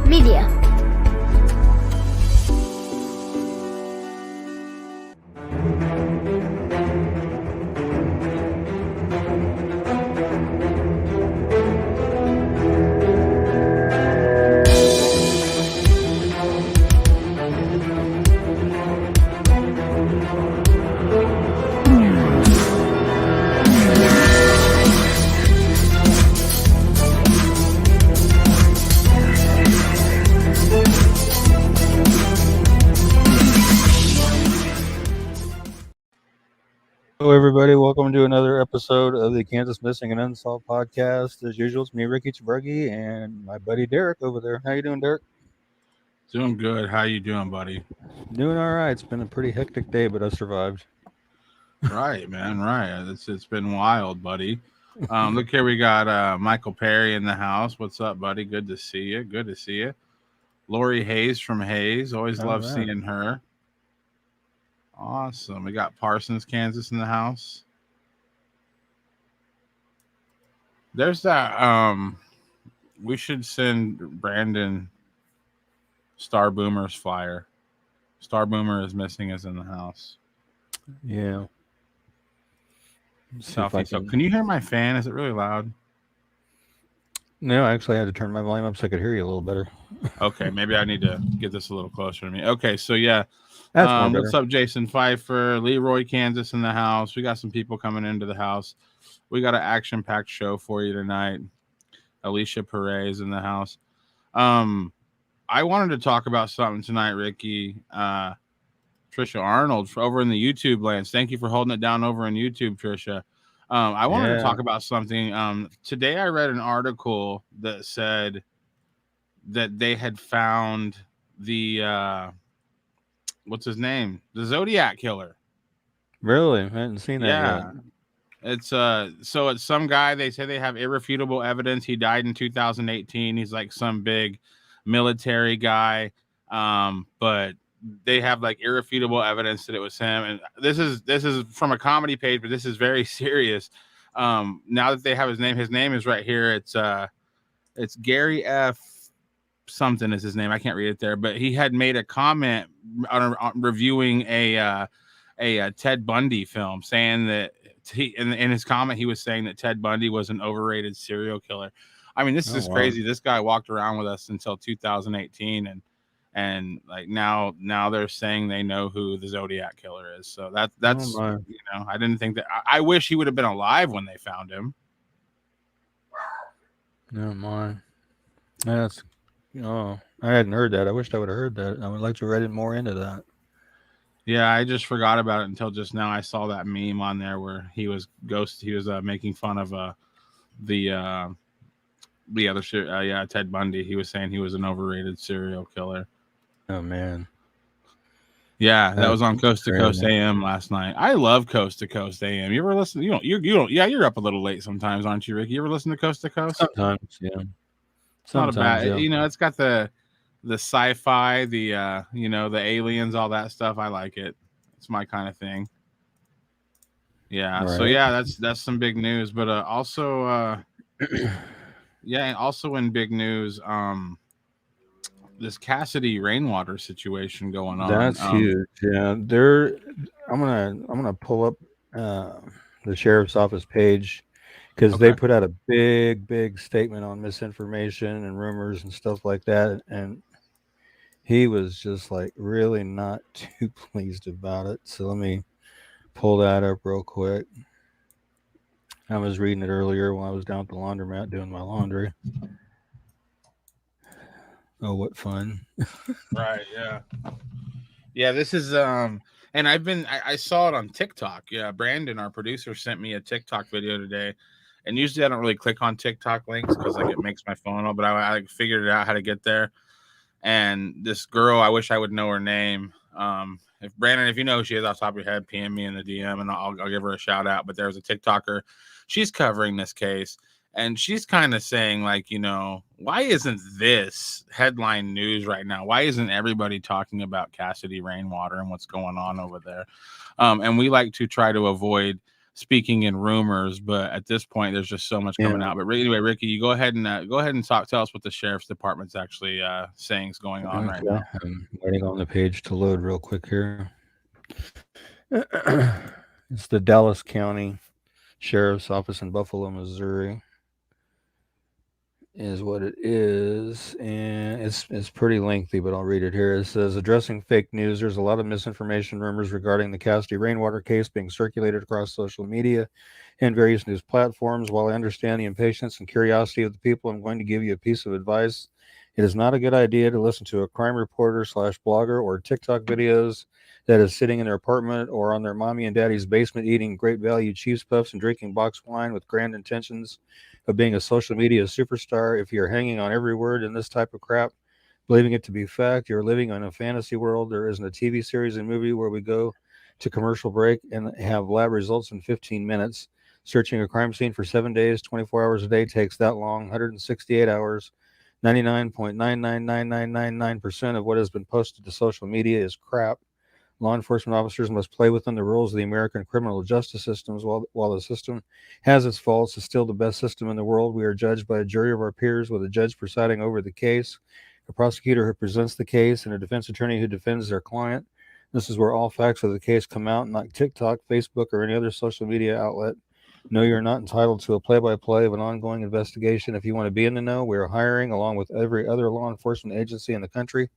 Media. Hello, everybody. Welcome to another episode of the Kansas Missing and Unsolved podcast. As usual, it's me, Ricky Chabruggy, and my buddy Derek over there. How you doing, Derek? Doing good. How you doing, buddy? Doing all right. It's been a pretty hectic day, but I survived. Right, man. Right. It's been wild, buddy. Look here, we got Michael Perry in the house. What's up, buddy? Good to see you. Good to see you. Lori Hayes from Hayes. Always love seeing her. Awesome. We got Parsons, Kansas in the house. There's that. We should send Brandon Star Boomer's flyer. Star Boomer is missing, is in the house. Yeah. Southeast. So can you hear my fan? Is it really loud? No, actually, I had to turn my volume up so I could hear you a little better. Okay, maybe I need to get this a little closer to me. Okay, so yeah. That's what's up, Jason Pfeiffer, Leroy, Kansas in the house. We got some people coming into the house. We got an action-packed show for you tonight. Alicia Perez in the house. I wanted to talk about something tonight, Ricky. Trisha Arnold over in the YouTube lands. Thank you for holding it down over on YouTube, Trisha. I wanted to talk about something. Today I read an article that said that they had found the what's his name? The Zodiac killer. Really? I hadn't seen that yet. It's so it's some guy. They say they have irrefutable evidence. He died in 2018. He's like some big military guy. But they have like irrefutable evidence that it was him. And this is from a comedy page, but this is very serious. Now that they have his name is right here. It's Gary F. something is his name. I can't read it there, but he had made a comment on reviewing a Ted Bundy film, saying that in his comment he was saying that Ted Bundy was an overrated serial killer. I mean, this is crazy. This guy walked around with us until 2018, and like now they're saying they know who the Zodiac killer is. So that's I didn't think that. I wish he would have been alive when they found him. Never mind. That's. Oh, I hadn't heard that. I wished I would have heard that. I would like to read it more into that. Yeah, I just forgot about it until just now. I saw that meme on there where he was making fun of the other Ted Bundy. He was saying he was an overrated serial killer. Oh man. Yeah, that was on Coast to Coast AM last night. I love Coast to Coast AM. You ever listen? You don't. Yeah, you're up a little late sometimes, aren't you, Ricky? You ever listen to Coast to Coast? Sometimes, yeah. It's not a bad, it's got the sci-fi, the the aliens, all that stuff. I like it. It's my kind of thing. Yeah. Right. So yeah, that's some big news. But also in big news, this Cassidy Rainwater situation going on. That's huge. Yeah. I'm gonna pull up the sheriff's office page. Because they put out a big statement on misinformation and rumors and stuff like that. And he was just like really not too pleased about it. So let me pull that up real quick. I was reading it earlier when I was down at the laundromat doing my laundry. Oh, what fun. Right, yeah. Yeah, this is and I saw it on TikTok. Yeah, Brandon, our producer, sent me a TikTok video today. And usually I don't really click on TikTok links because like it makes my phone up, but I figured it out how to get there. And this girl, I wish I would know her name. If Brandon, if you know who she is off the top of your head, PM me in the DM and I'll give her a shout out. But there's a TikToker, she's covering this case, and she's kind of saying like, why isn't this headline news right now? Why isn't everybody talking about Cassidy Rainwater and what's going on over there? And we like to try to avoid speaking in rumors, but at this point, there's just so much coming out. But anyway, Ricky, you go ahead and tell us what the sheriff's department's actually saying is going on right now. I'm waiting on the page to load real quick here. It's the Dallas County Sheriff's Office in Buffalo, Missouri. Is what it is, and it's pretty lengthy, but I'll read it here. It says, addressing fake news, there's a lot of misinformation rumors regarding the Cassidy Rainwater case being circulated across social media and various news platforms. While I understand the impatience and curiosity of the people, I'm going to give you a piece of advice. It is not a good idea to listen to a crime reporter / blogger or TikTok videos that is sitting in their apartment or on their mommy and daddy's basement eating great value Chiefs puffs and drinking box wine with grand intentions of being a social media superstar. If you're hanging on every word in this type of crap, believing it to be fact, you're living in a fantasy world. There isn't a TV series and movie where we go to commercial break and have lab results in 15 minutes. Searching a crime scene for 7 days, 24 hours a day takes that long, 168 hours. 99.999999% of what has been posted to social media is crap. Law enforcement officers must play within the rules of the American criminal justice systems. While the system has its faults, it's still the best system in the world. We are judged by a jury of our peers with a judge presiding over the case, a prosecutor who presents the case, and a defense attorney who defends their client. This is where all facts of the case come out, not TikTok, Facebook, or any other social media outlet. No, you're not entitled to a play-by-play of an ongoing investigation. If you want to be in the know, we are hiring, along with every other law enforcement agency in the country.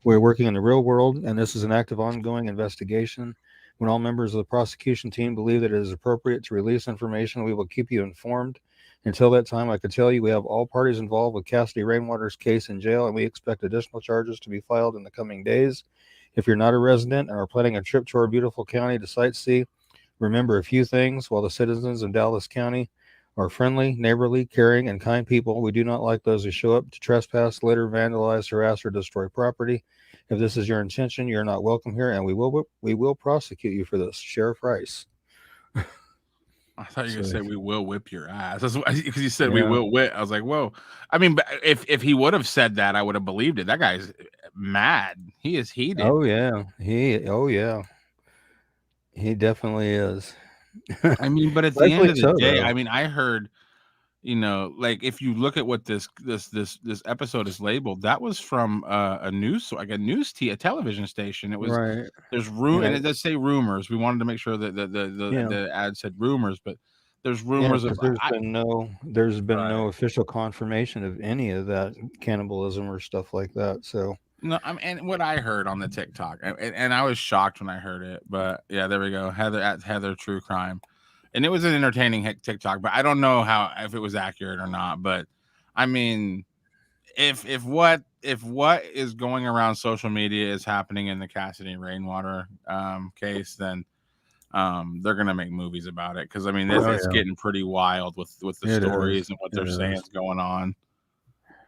We're working in the real world, and this is an active, ongoing investigation. When all members of the prosecution team believe that it is appropriate to release information, we will keep you informed. Until that time, I can tell you we have all parties involved with Cassidy Rainwater's case in jail, and we expect additional charges to be filed in the coming days. If you're not a resident and are planning a trip to our beautiful county to sightsee, remember a few things. While the citizens of Dallas County are friendly, neighborly, caring, and kind people, we do not like those who show up to trespass, litter, vandalize, harass, or destroy property. If this is your intention, you're not welcome here, and we will prosecute you for this. Sheriff Rice. I thought you were going to say we will whip your ass. That's because you said we will whip. I was like, whoa. I mean, but if he would have said that, I would have believed it. That guy's mad. He is heated. Oh yeah, he definitely is. I mean, but at the end of the day, I mean, I heard, like if you look at what this episode is labeled, that was from a television station. It was right. There's and it does say rumors. We wanted to make sure that the ad said rumors, but there's rumors of there's been no official confirmation of any of that cannibalism or stuff like that. So no, I mean, and what I heard on the TikTok, and I was shocked when I heard it, but yeah, there we go. Heather True Crime. And it was an entertaining TikTok, but I don't know if it was accurate or not. But I mean, if what is going around social media is happening in the Cassidy Rainwater case, then they're gonna make movies about it, because I mean it's getting pretty wild with the stories and what they're saying is going on.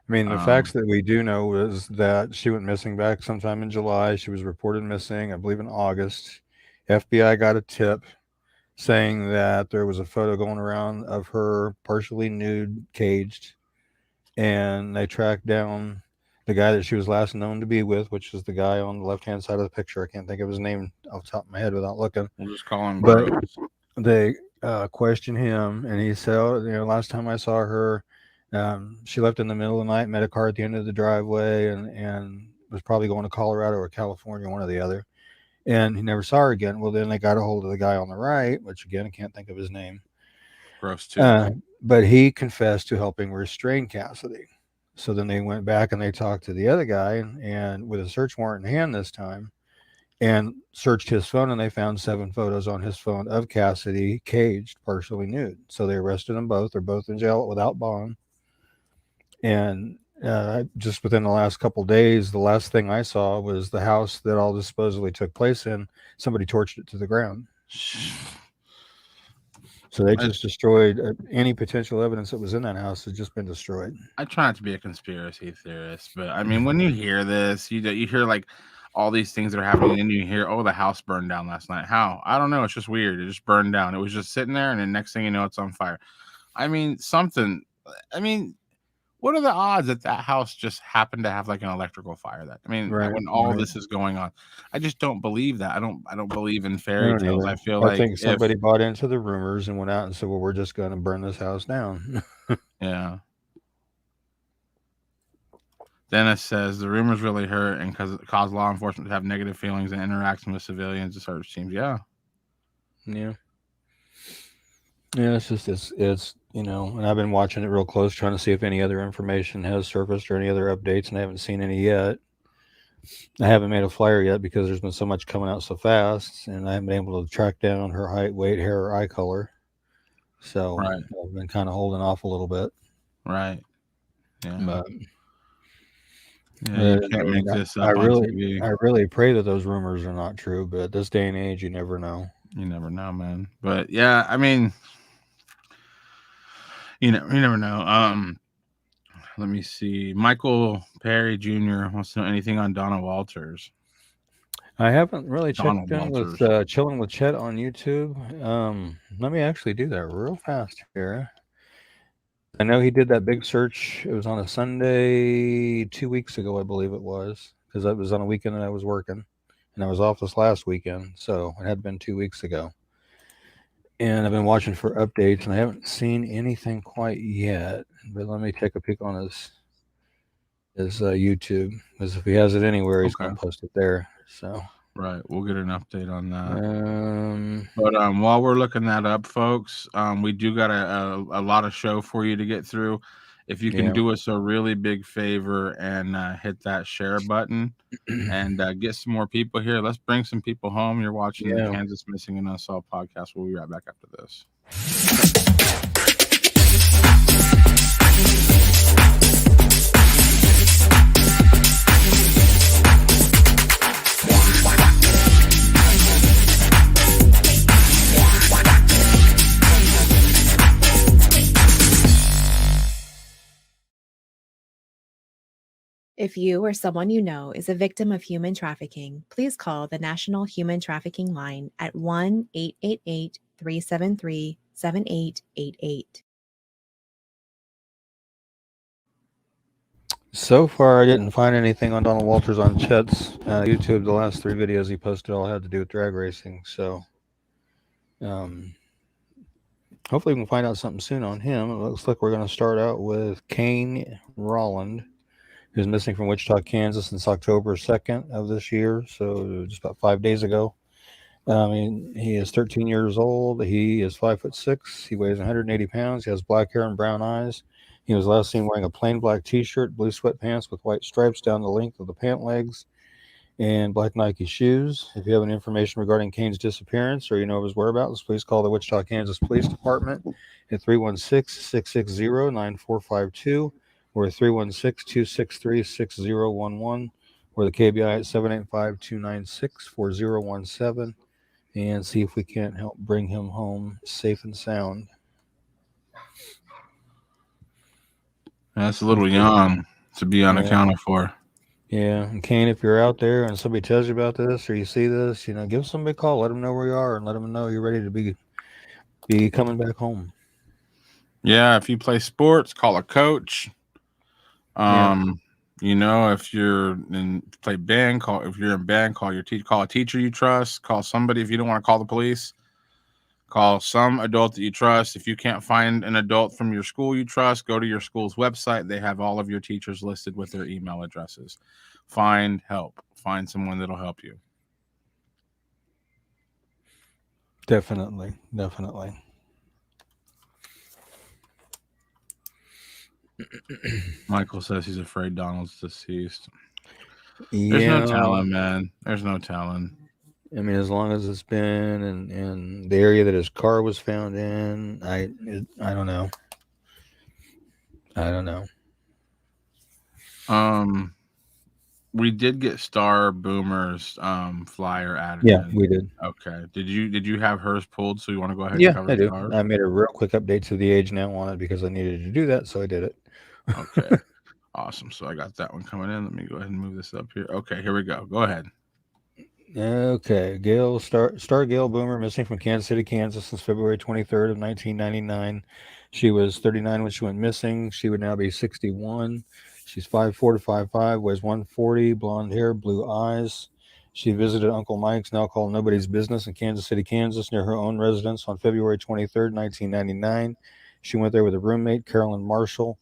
I mean, the facts that we do know is that she went missing back sometime in July. She was reported missing, I believe, in August. FBI got a tip saying that there was a photo going around of her partially nude, caged, and they tracked down the guy that she was last known to be with, which is the guy on the left-hand side of the picture. I can't think of his name off the top of my head without looking. We'll just call him But Gross. They questioned him, and he said, last time I saw her, she left in the middle of the night, met a car at the end of the driveway, and was probably going to Colorado or California, one or the other. And he never saw her again. Well, then they got a hold of the guy on the right, which again, I can't think of his name. Gross too. But he confessed to helping restrain Cassidy. So then they went back and they talked to the other guy, and with a search warrant in hand this time, and searched his phone, and they found 7 photos on his phone of Cassidy caged, partially nude. So they arrested them both. They're both in jail without bond. And just within the last couple of days, the last thing I saw was the house that all this supposedly took place in. Somebody torched it to the ground. So they just destroyed any potential evidence that was in that house. Has just been destroyed. I try not to be a conspiracy theorist, but I mean, when you hear this, you hear like all these things that are happening, and you hear, oh, the house burned down last night. How? I don't know. It's just weird. It just burned down. It was just sitting there, and the next thing you know, it's on fire. I mean, what are the odds that house just happened to have like an electrical fire? When all this is going on, I just don't believe that. I don't believe in fairy tales. I feel like think somebody bought into the rumors and went out and said, well, we're just going to burn this house down. Yeah. Dennis says the rumors really hurt and cause law enforcement to have negative feelings and interaction with civilians and search teams. Yeah. It's and I've been watching it real close, trying to see if any other information has surfaced or any other updates, and I haven't seen any yet. I haven't made a flyer yet because there's been so much coming out so fast, and I haven't been able to track down her height, weight, hair, or eye color. So I've been kind of holding off a little bit. Right. Yeah. But you can't make this up on TV. I really pray that those rumors are not true, but at this day and age, you never know. You never know, man. But yeah, you never know. Let me see. Michael Perry Jr. wants to know anything on Donna Walters. I haven't really checked in with Chilling with Chet on YouTube. Let me actually do that real fast here. I know he did that big search. It was on a Sunday 2 weeks ago, I believe it was, because it was on a weekend that I was working, and I was off this last weekend, so it had been 2 weeks ago. And I've been watching for updates, and I haven't seen anything quite yet. But let me take a peek on his YouTube, because if he has it anywhere, he's going to post it there. So right, we'll get an update on that. But while we're looking that up, folks, we do got a lot of show for you to get through. If you can do us a really big favor and hit that share button and get some more people here. Let's bring some people home. You're watching the Kansas Missing and Unsolved podcast. We'll be right back after this. If you or someone you know is a victim of human trafficking, please call the National Human Trafficking Line at 1-888-373-7888. So far, I didn't find anything on Donald Walters on Chet's YouTube. The last 3 videos he posted all had to do with drag racing. So hopefully we can find out something soon on him. It looks like we're going to start out with Kane Rolland, who's missing from Wichita, Kansas since October 2nd of this year, so just about 5 days ago. He is 13 years old. He is 5'6". He weighs 180 pounds. He has black hair and brown eyes. He was last seen wearing a plain black T-shirt, blue sweatpants with white stripes down the length of the pant legs, and black Nike shoes. If you have any information regarding Kane's disappearance or you know of his whereabouts, please call the Wichita, Kansas Police Department at 316-660-9452. or 316-263-6011, or the KBI at 785-296-4017, and see if we can't help bring him home safe and sound. That's a little young to be unaccounted for. Yeah, and Kane, if you're out there and somebody tells you about this or you see this, give somebody a call. Let them know where you are and let them know you're ready to be coming back home. Yeah, if you play sports, call a coach. If you're play band, if you're in band, call your teacher, call a teacher you trust, call somebody. If you don't want to call the police, call some adult that you trust. If you can't find an adult from your school you trust, go to your school's website. They have all of your teachers listed with their email addresses. Find help. Find someone that'll help you. Definitely. Michael says he's afraid Donald's deceased. There's no telling, man. There's no telling. As long as it's been in the area that his car was found in, I don't know. We did get Star Boomer's flyer added. Yeah, we did. Okay. Did you have hers pulled? So you want to go ahead and cover I do. Stars? I made a real quick update to the age now on it because I needed to do that, so I did it. Okay. Awesome. So I got that one coming in. Let me go ahead and move this up here. Okay, here we go. Go ahead. Okay, Star Gail Boomer missing from Kansas City, Kansas since February 23rd of 1999. She was 39 when she went missing. She would now be 61. She's 5'4" to 5'5", weighs 140, blonde hair, blue eyes. She visited Uncle Mike's, now called Nobody's Business, in Kansas City, Kansas, near her own residence on February 23rd, 1999. She went there with a roommate, Carolyn Marshall.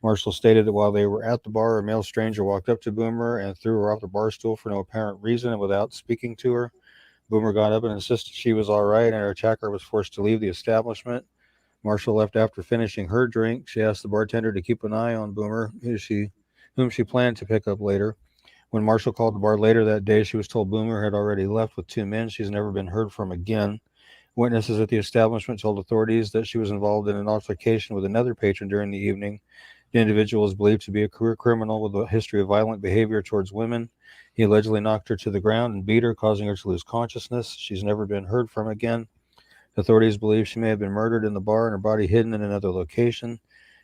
Marshall stated that while they were at the bar, a male stranger walked up to Boomer and threw her off the bar stool for no apparent reason and without speaking to her. Boomer got up and insisted she was all right, and her attacker was forced to leave the establishment. Marshall left after finishing her drink. She asked the bartender to keep an eye on Boomer, whom she planned to pick up later. When Marshall called the bar later that day, she was told Boomer had already left with 2 men. She's never been heard from again. Witnesses at the establishment told authorities that she was involved in an altercation with another patron during the evening. The individual is believed to be a career criminal with a history of violent behavior towards women. He allegedly knocked her to the ground and beat her, causing her to lose consciousness. She's never been heard from again. Authorities believe she may have been murdered in the bar and her body hidden in another location.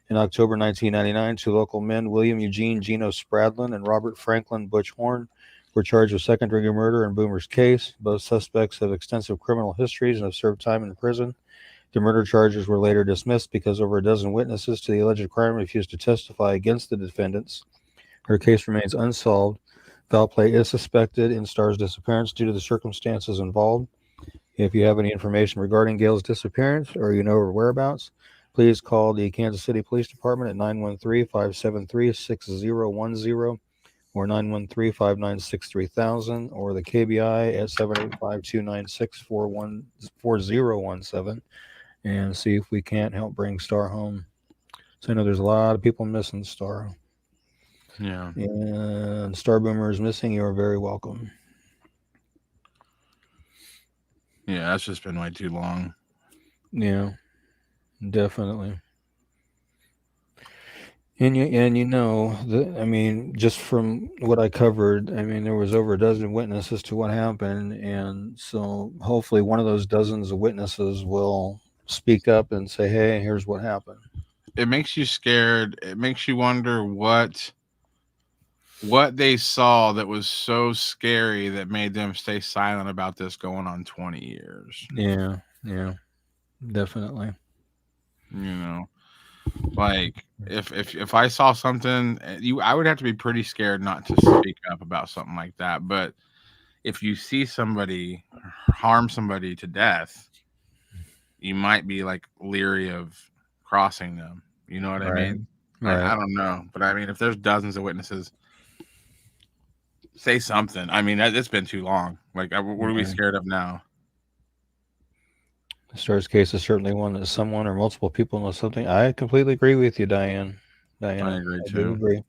In October 1999, 2 local men, William Eugene Gino Spradlin and Robert Franklin Butch Horn, were charged with second-degree murder in Boomer's case. Both suspects have extensive criminal histories and have served time in prison. The murder charges were later dismissed because over a dozen witnesses to the alleged crime refused to testify against the defendants. Her case remains unsolved. Foul play is suspected in Star's disappearance due to the circumstances involved. If you have any information regarding Gail's disappearance or you know her whereabouts, please call the Kansas City Police Department at 913-573-6010 or 913-596-3000 or the KBI at 785-296-4017. And see if we can't help bring Star home. So I know there's a lot of people missing Star. Yeah. And Star Boomer is missing. You are very welcome. Yeah, that's just been way too long. Yeah, definitely. And you know, I mean, just from what I covered, I mean, there was over a dozen witnesses to what happened. And so hopefully one of those dozens of witnesses will speak up and say, hey, here's what happened. It makes you scared. It makes you wonder what they saw that was so scary that made them stay silent about this going on 20 years. Yeah, definitely. You know, like if I saw something, I would have to be pretty scared not to speak up about something like that. But if you see somebody harm somebody to death, you might be like leery of crossing them. You know what I mean? Right. I don't know, but I mean, if there's dozens of witnesses, say something. I mean, it's been too long. Like, what are we scared of now? Star's case is certainly one that someone or multiple people know something. I completely agree with you, Diane. I agree I too. do agree.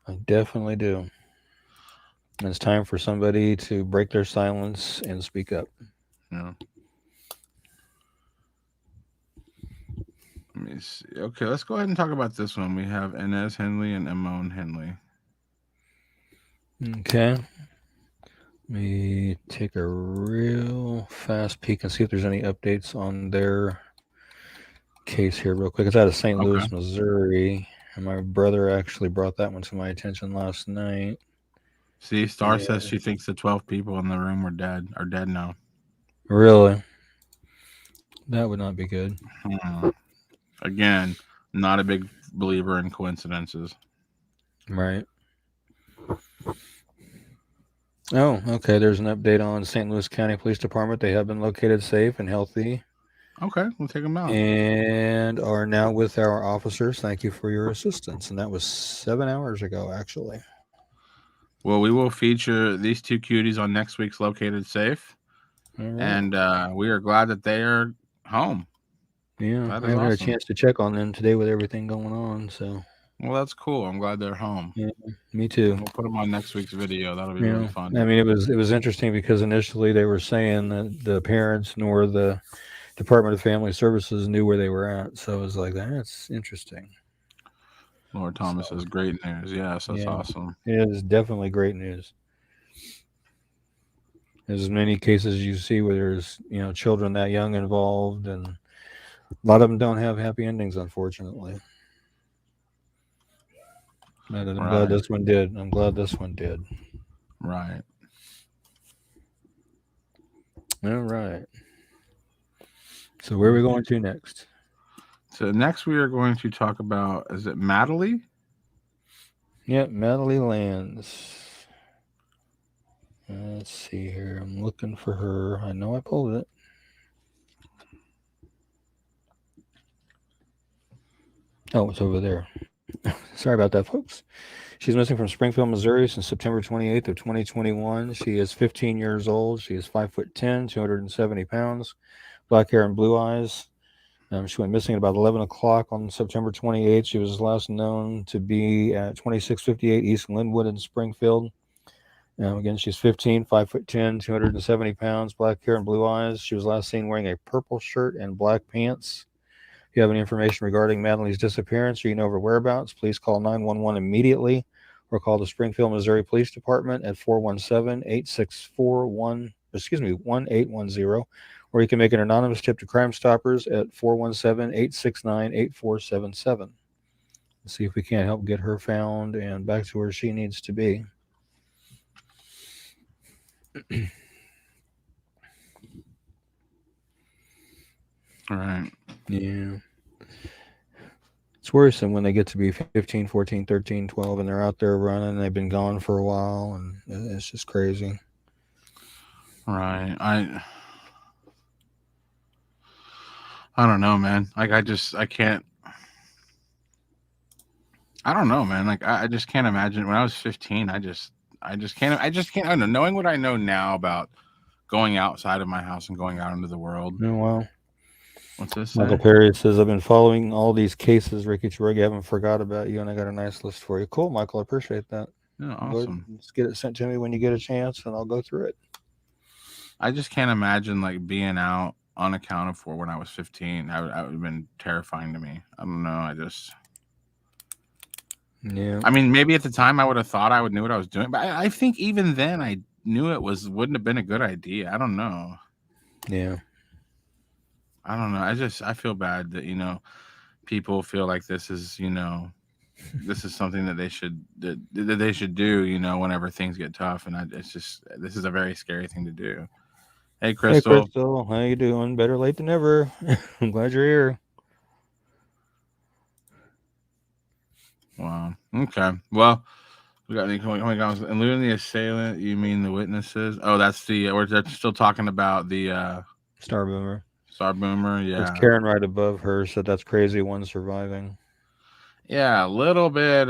I definitely do. And it's time for somebody to break their silence and speak up. Yeah. Let me see. Okay, let's go ahead and talk about this one. We have Inez Henley and Emmon Henley. Okay. Let me take a real fast peek and see if there's any updates on their case here real quick. It's out of St. Louis, Missouri. And my brother actually brought that one to my attention last night. See, Star says she thinks the 12 people in the room are dead now. Really? That would not be good. Again, not a big believer in coincidences. Right. Oh, okay. There's an update on St. Louis County Police Department. They have been located safe and healthy. Okay, we'll take them out. And are now with our officers. Thank you for your assistance. And that was 7 hours ago, actually. Well, we will feature these 2 cuties on next week's Located Safe. Right. And we are glad that they are home. Yeah, I haven't had a chance to check on them today with everything going on. So, well, that's cool. I'm glad they're home. Yeah, me too. We'll put them on next week's video. That'll be really fun. I mean, it was interesting because initially they were saying that the parents nor the Department of Family Services knew where they were at. So it was like, that's interesting. Lord Thomas says great news. Yes, that's awesome. It is definitely great news. There's many cases you see where there's, children that young involved, and a lot of them don't have happy endings, unfortunately. But I'm glad this one did. Right. All right. So where are we going to next? So next we are going to talk about, is it Natalie? Yep, Natalie Lands. Let's see here. I'm looking for her. I know I pulled it. Oh, it's over there. Sorry about that, folks. She's missing from Springfield, Missouri since September 28th of 2021. She is 15 years old. She is 5'10", 270 pounds, black hair and blue eyes. She went missing at about 11 o'clock on September 28th. She was last known to be at 2658 East Linwood in Springfield. Again, she's 15, 5'10", 270 pounds, black hair and blue eyes. She was last seen wearing a purple shirt and black pants. If you have any information regarding Natalie's disappearance or you know her whereabouts, please call 911 immediately or call the Springfield, Missouri Police Department at 417-864-1810, or you can make an anonymous tip to Crime Stoppers at 417-869-8477. Let's see if we can't help get her found and back to where she needs to be. All right. Yeah. It's worrisome when they get to be 15, 14, 13, 12, and they're out there running. They've been gone for a while, and it's just crazy. Right. I don't know, man. Like, I can't. I don't know, man. Like, I just can't imagine. When I was 15, I just can't. I don't know. Knowing what I know now about going outside of my house and going out into the world. Oh, wow. What's this Michael say? Perez says, I've been following all these cases, Ricky Chirag. I haven't forgot about you, and I got a nice list for you. Cool, Michael. I appreciate that. Yeah, awesome. Go ahead and just get it sent to me when you get a chance, and I'll go through it. I just can't imagine, like, being out unaccounted for when I was 15. That would have been terrifying to me. I don't know. Yeah. I mean, maybe at the time I would have thought I would knew what I was doing, but I think even then I knew it wouldn't have been a good idea. I don't know. Yeah. I don't know. I feel bad that, people feel like this is, this is something that they should do, whenever things get tough. And this is a very scary thing to do. Hey, Crystal. Hey, Crystal. How you doing? Better late than never. I'm glad you're here. Wow. Okay. Well, we got any comments? And losing the assailant, you mean the witnesses? Oh, that's we're still talking about the Star Boomer. Star Boomer, yeah. It's Karen right above her, so that's crazy. One surviving. Yeah, a little bit.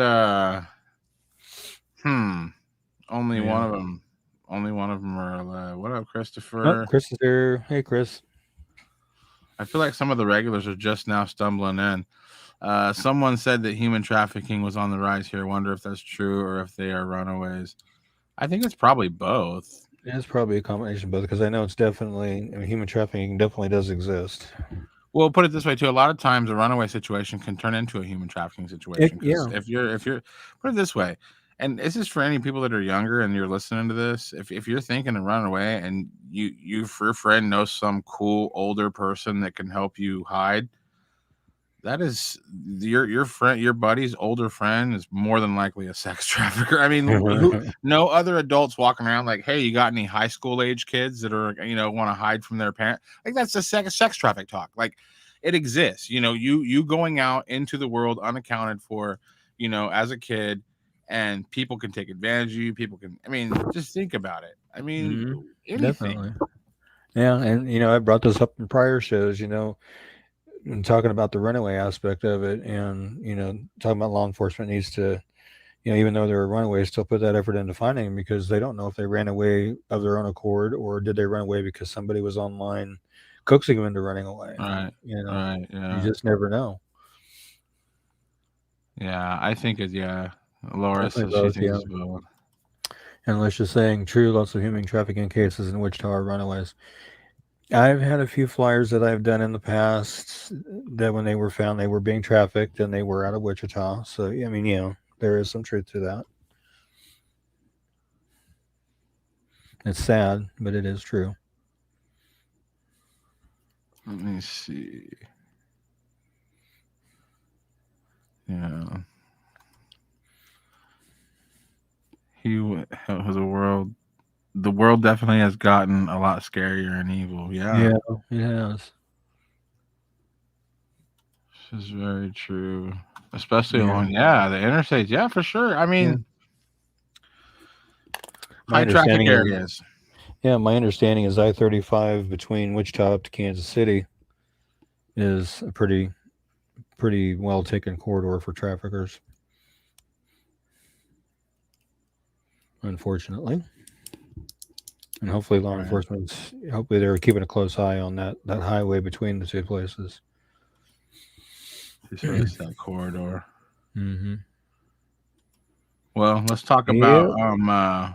Only one of them. Only one of them are alive. What up, Christopher? Oh, Chris is here. Hey, Chris. I feel like some of the regulars are just now stumbling in. Someone said that human trafficking was on the rise here. Wonder if that's true or if they are runaways. I think it's probably both. It's probably a combination of both, because I know it's definitely, human trafficking definitely does exist. Well, put it this way too. A lot of times, a runaway situation can turn into a human trafficking situation. Yeah. If you're put it this way, and this is for any people that are younger and you're listening to this. If you're thinking of running away and your friend knows some cool older person that can help you hide, that is your friend, your buddy's older friend is more than likely a sex trafficker. I mean, no other adults walking around like, hey, you got any high school age kids that are, want to hide from their parent? Like, that's a sex traffic talk. Like, it exists. You going out into the world unaccounted for, as a kid, and people can take advantage of you. People can, just think about it. Anything. Definitely. Yeah, and I brought this up in prior shows, and talking about the runaway aspect of it, and talking about law enforcement needs to, even though they're runaways, still put that effort into finding them, because they don't know if they ran away of their own accord or did they run away because somebody was online coaxing them into running away. Right. Right. Yeah. You just never know. Yeah, I think it's Laura says she thinks it's both. And let's just saying, true, lots of human trafficking cases in Wichita are runaways. I've had a few flyers that I've done in the past that when they were found, they were being trafficked and they were out of Wichita. So, there is some truth to that. It's sad, but it is true. Let me see. Yeah. He has a world the world definitely has gotten a lot scarier and evil. Yeah, it has. this is very true. Especially Yeah. along, the interstates. Yeah, for sure. I mean, My high traffic understanding is, areas. my understanding is I-35 between Wichita to Kansas City is a pretty well taken corridor for traffickers. Unfortunately. And hopefully law enforcement's hopefully they're keeping a close eye on that highway between the two places. He said it's that corridor. Mm-hmm. Well, let's talk about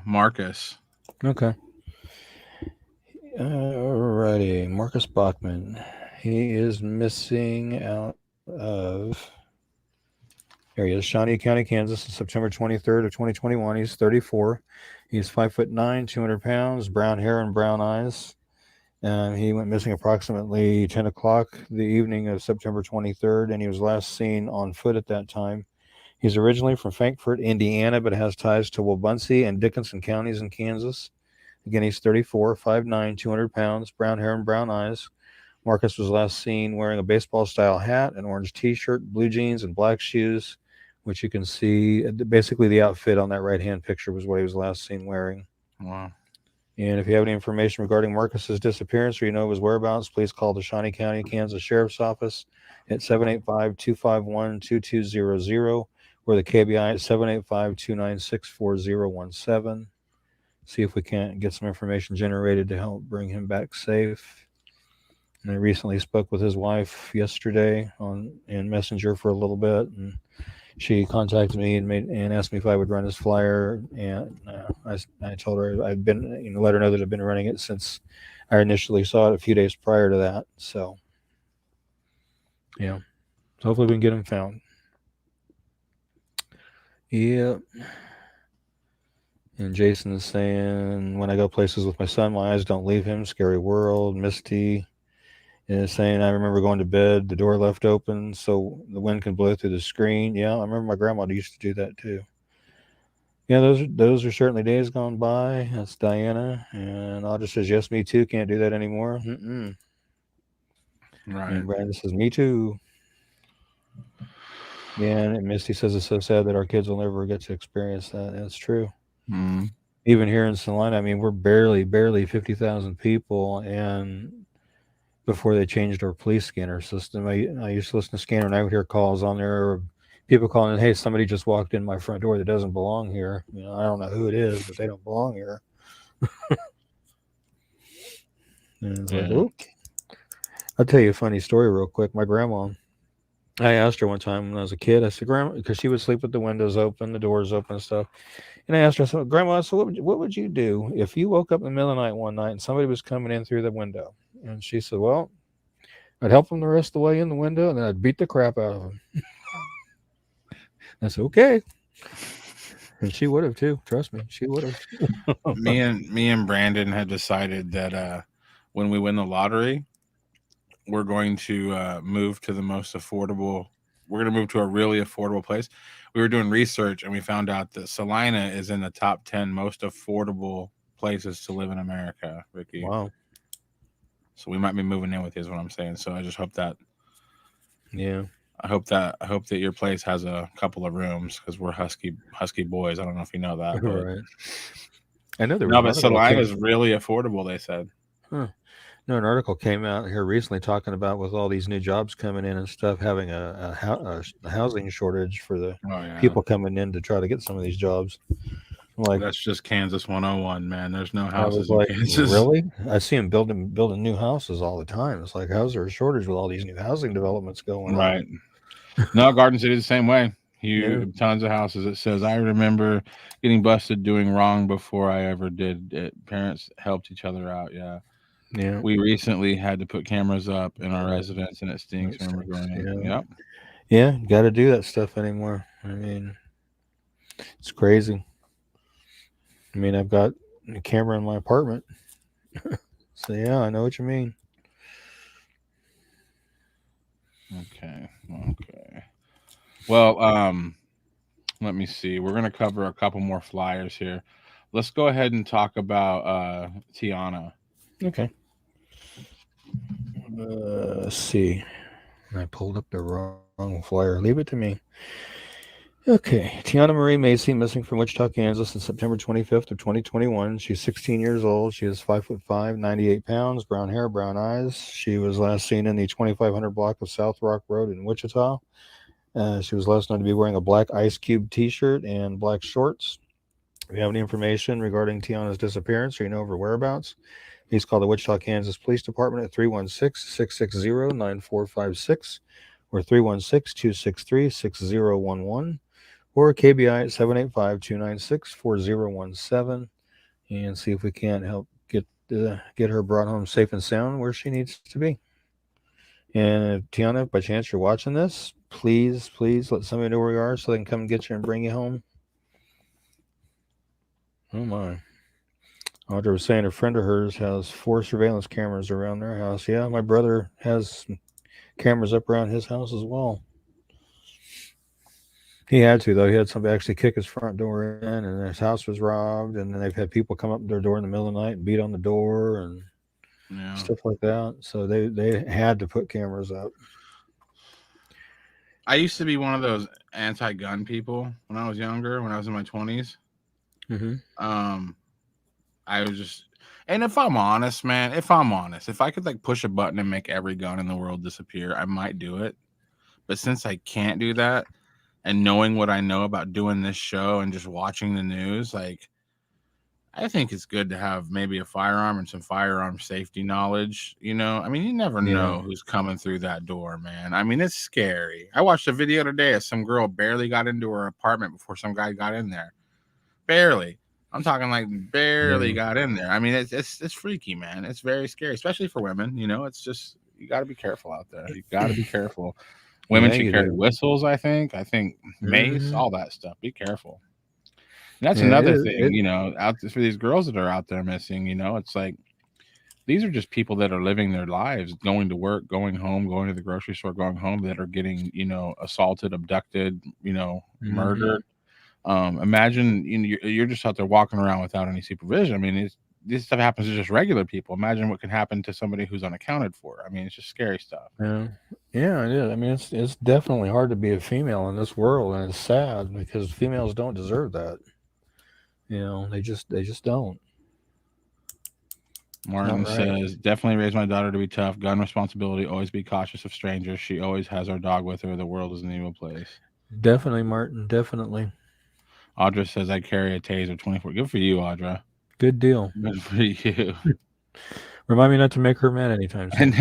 Marcus. Okay. Alrighty. Marcus Bachmann. He is missing out of here he is, Shawnee County, Kansas, on September 23rd of 2021. He's 34. He's 5'9", 200 pounds, brown hair and brown eyes. He went missing approximately 10 o'clock the evening of September 23rd, and he was last seen on foot at that time. He's originally from Frankfort, Indiana, but has ties to Wabunsee and Dickinson counties in Kansas. Again, he's 34, 5'9", 200 pounds, brown hair and brown eyes. Marcus was last seen wearing a baseball-style hat, an orange T-shirt, blue jeans, and black shoes, which you can see. Basically, the outfit on that right-hand picture was what he was last seen wearing. Wow. And if you have any information regarding Marcus's disappearance or you know his whereabouts, please call the Shawnee County, Kansas Sheriff's Office at 785-251-2200 or the KBI at 785-296-4017. See if we can't get some information generated to help bring him back safe. And I recently spoke with his wife yesterday in Messenger for a little bit, and she contacted me and asked me if I would run his flyer, and I told her I've been let her know that I've been running it since I initially saw it a few days prior to that. So yeah, so hopefully we can get him found. Yeah. And Jason is saying, when I go places with my son, my eyes don't leave him. Scary world. Misty is saying, I remember going to bed, the door left open so the wind can blow through the screen. Yeah, I remember my grandma used to do that too. Yeah, those are certainly days gone by. That's Diana. And Audra says, yes, me too. Can't do that anymore. Mm-mm. Right. And Brandon says, me too. Yeah, and Misty says it's so sad that our kids will never get to experience that. That's true. Mm-hmm. Even here in Salina, I mean, we're barely 50,000 people, and before they changed our police scanner system, I used to listen to Scanner, and I would hear calls on there, or people calling in, hey, somebody just walked in my front door that doesn't belong here. You know, I don't know who it is, but they don't belong here. And it's like, okay. I'll tell you a funny story real quick. My grandma, I asked her one time when I was a kid, I said, Grandma, because she would sleep with the windows open, the doors open and stuff. And I asked her, I said, Grandma, so what would you do if you woke up in the middle of the night one night and somebody was coming in through the window? And she said, well, I'd help them the rest of the way in the window, and then I'd beat the crap out of them. I said, okay. And she would have too. Trust me, she would have. me and Brandon had decided that when we win the lottery, we're going to move to the most affordable. We're going to move to a really affordable place. We were doing research and we found out that Salina is in the top 10 most affordable places to live in America, Ricky. Wow. So we might be moving in with you is what I'm saying. So I just hope that. Yeah. I hope that your place has a couple of rooms because we're husky boys. I don't know if you know that. But Right. I know there was no, but Salina is really affordable, they said. Huh. No, an article came out here recently talking about with all these new jobs coming in and stuff, having a housing shortage for the people coming in to try to get some of these jobs. Like, that's just Kansas 101, man. There's no houses in Kansas. Really? I see them building new houses all the time. It's like, how's there a shortage with all these new housing developments going on? Right. No, Garden City is the same way. Tons of houses. It says, I remember getting busted doing wrong before I ever did it. Parents helped each other out. Yeah. Yeah. We recently had to put cameras up in our residence, and it stinks. I remember going in. Yep. Yeah, got to do that stuff anymore. I mean, it's crazy. I mean, I've got a camera in my apartment. So, yeah, I know what you mean. Okay. Well, let me see. We're going to cover a couple more flyers here. let's go ahead and talk about Teona. Okay. Let's see. I pulled up the wrong flyer. Leave it to me. Okay. Teona Marie Macy, missing from Wichita, Kansas on September 25th of 2021. She's 16 years old. She is 5'5", 98 pounds, brown hair, brown eyes. She was last seen in the 2500 block of South Rock Road in Wichita. She was last known to be wearing a black Ice Cube t-shirt and black shorts. If you have any information regarding Teona's disappearance or you know of her whereabouts, please call the Wichita, Kansas Police Department at 316-660-9456 or 316-263-6011 or KBI at 785-296-4017 and see if we can't help get her brought home safe and sound where she needs to be. And if, Teona, by chance you're watching this, please let somebody know where you are so they can come get you and bring you home. Oh my. Audra was saying a friend of hers has 4 surveillance cameras around their house. Yeah, my brother has cameras up around his house as well. He had to, though. He had somebody actually kick his front door in, and his house was robbed. And then they've had people come up to their door in the middle of the night and beat on the door and stuff like that. So they had to put cameras up. I used to be one of those anti-gun people when I was younger, when I was in my 20s. Mm-hmm. I was just, and if I'm honest, man, if I could like push a button and make every gun in the world disappear, I might do it. But since I can't do that, and knowing what I know about doing this show and just watching the news, like, I think it's good to have maybe a firearm and some firearm safety knowledge. You know, I mean, you never know who's coming through that door, man. I mean, it's scary. I watched a video today of some girl barely got into her apartment before some guy got in there. Barely. I'm talking like barely got in there. I mean, it's freaky, man. It's very scary, especially for women. You know, it's just, you got to be careful out there. You got to be careful. Women should carry whistles, I think mace, all that stuff. Be careful. And that's another thing, you know, for these girls that are out there missing, you know, it's like, these are just people that are living their lives, going to work, going home, going to the grocery store, going home, that are getting, you know, assaulted, abducted, you know, murdered. Imagine, you know, you're just out there walking around without any supervision. I mean, this stuff happens to just regular people. Imagine what can happen to somebody who's unaccounted for. I mean, it's just scary stuff. Yeah, it is. I mean, it's definitely hard to be a female in this world, and it's sad because females don't deserve that. You know, they just don't. Martin says, definitely raise my daughter to be tough. Gun responsibility, always be cautious of strangers. She always has our dog with her. The world is an evil place. Definitely, Martin. Definitely. Audra says, I carry a taser 24. Good for you, Audra. Good deal. Good for you. Remind me not to make her mad anytime soon.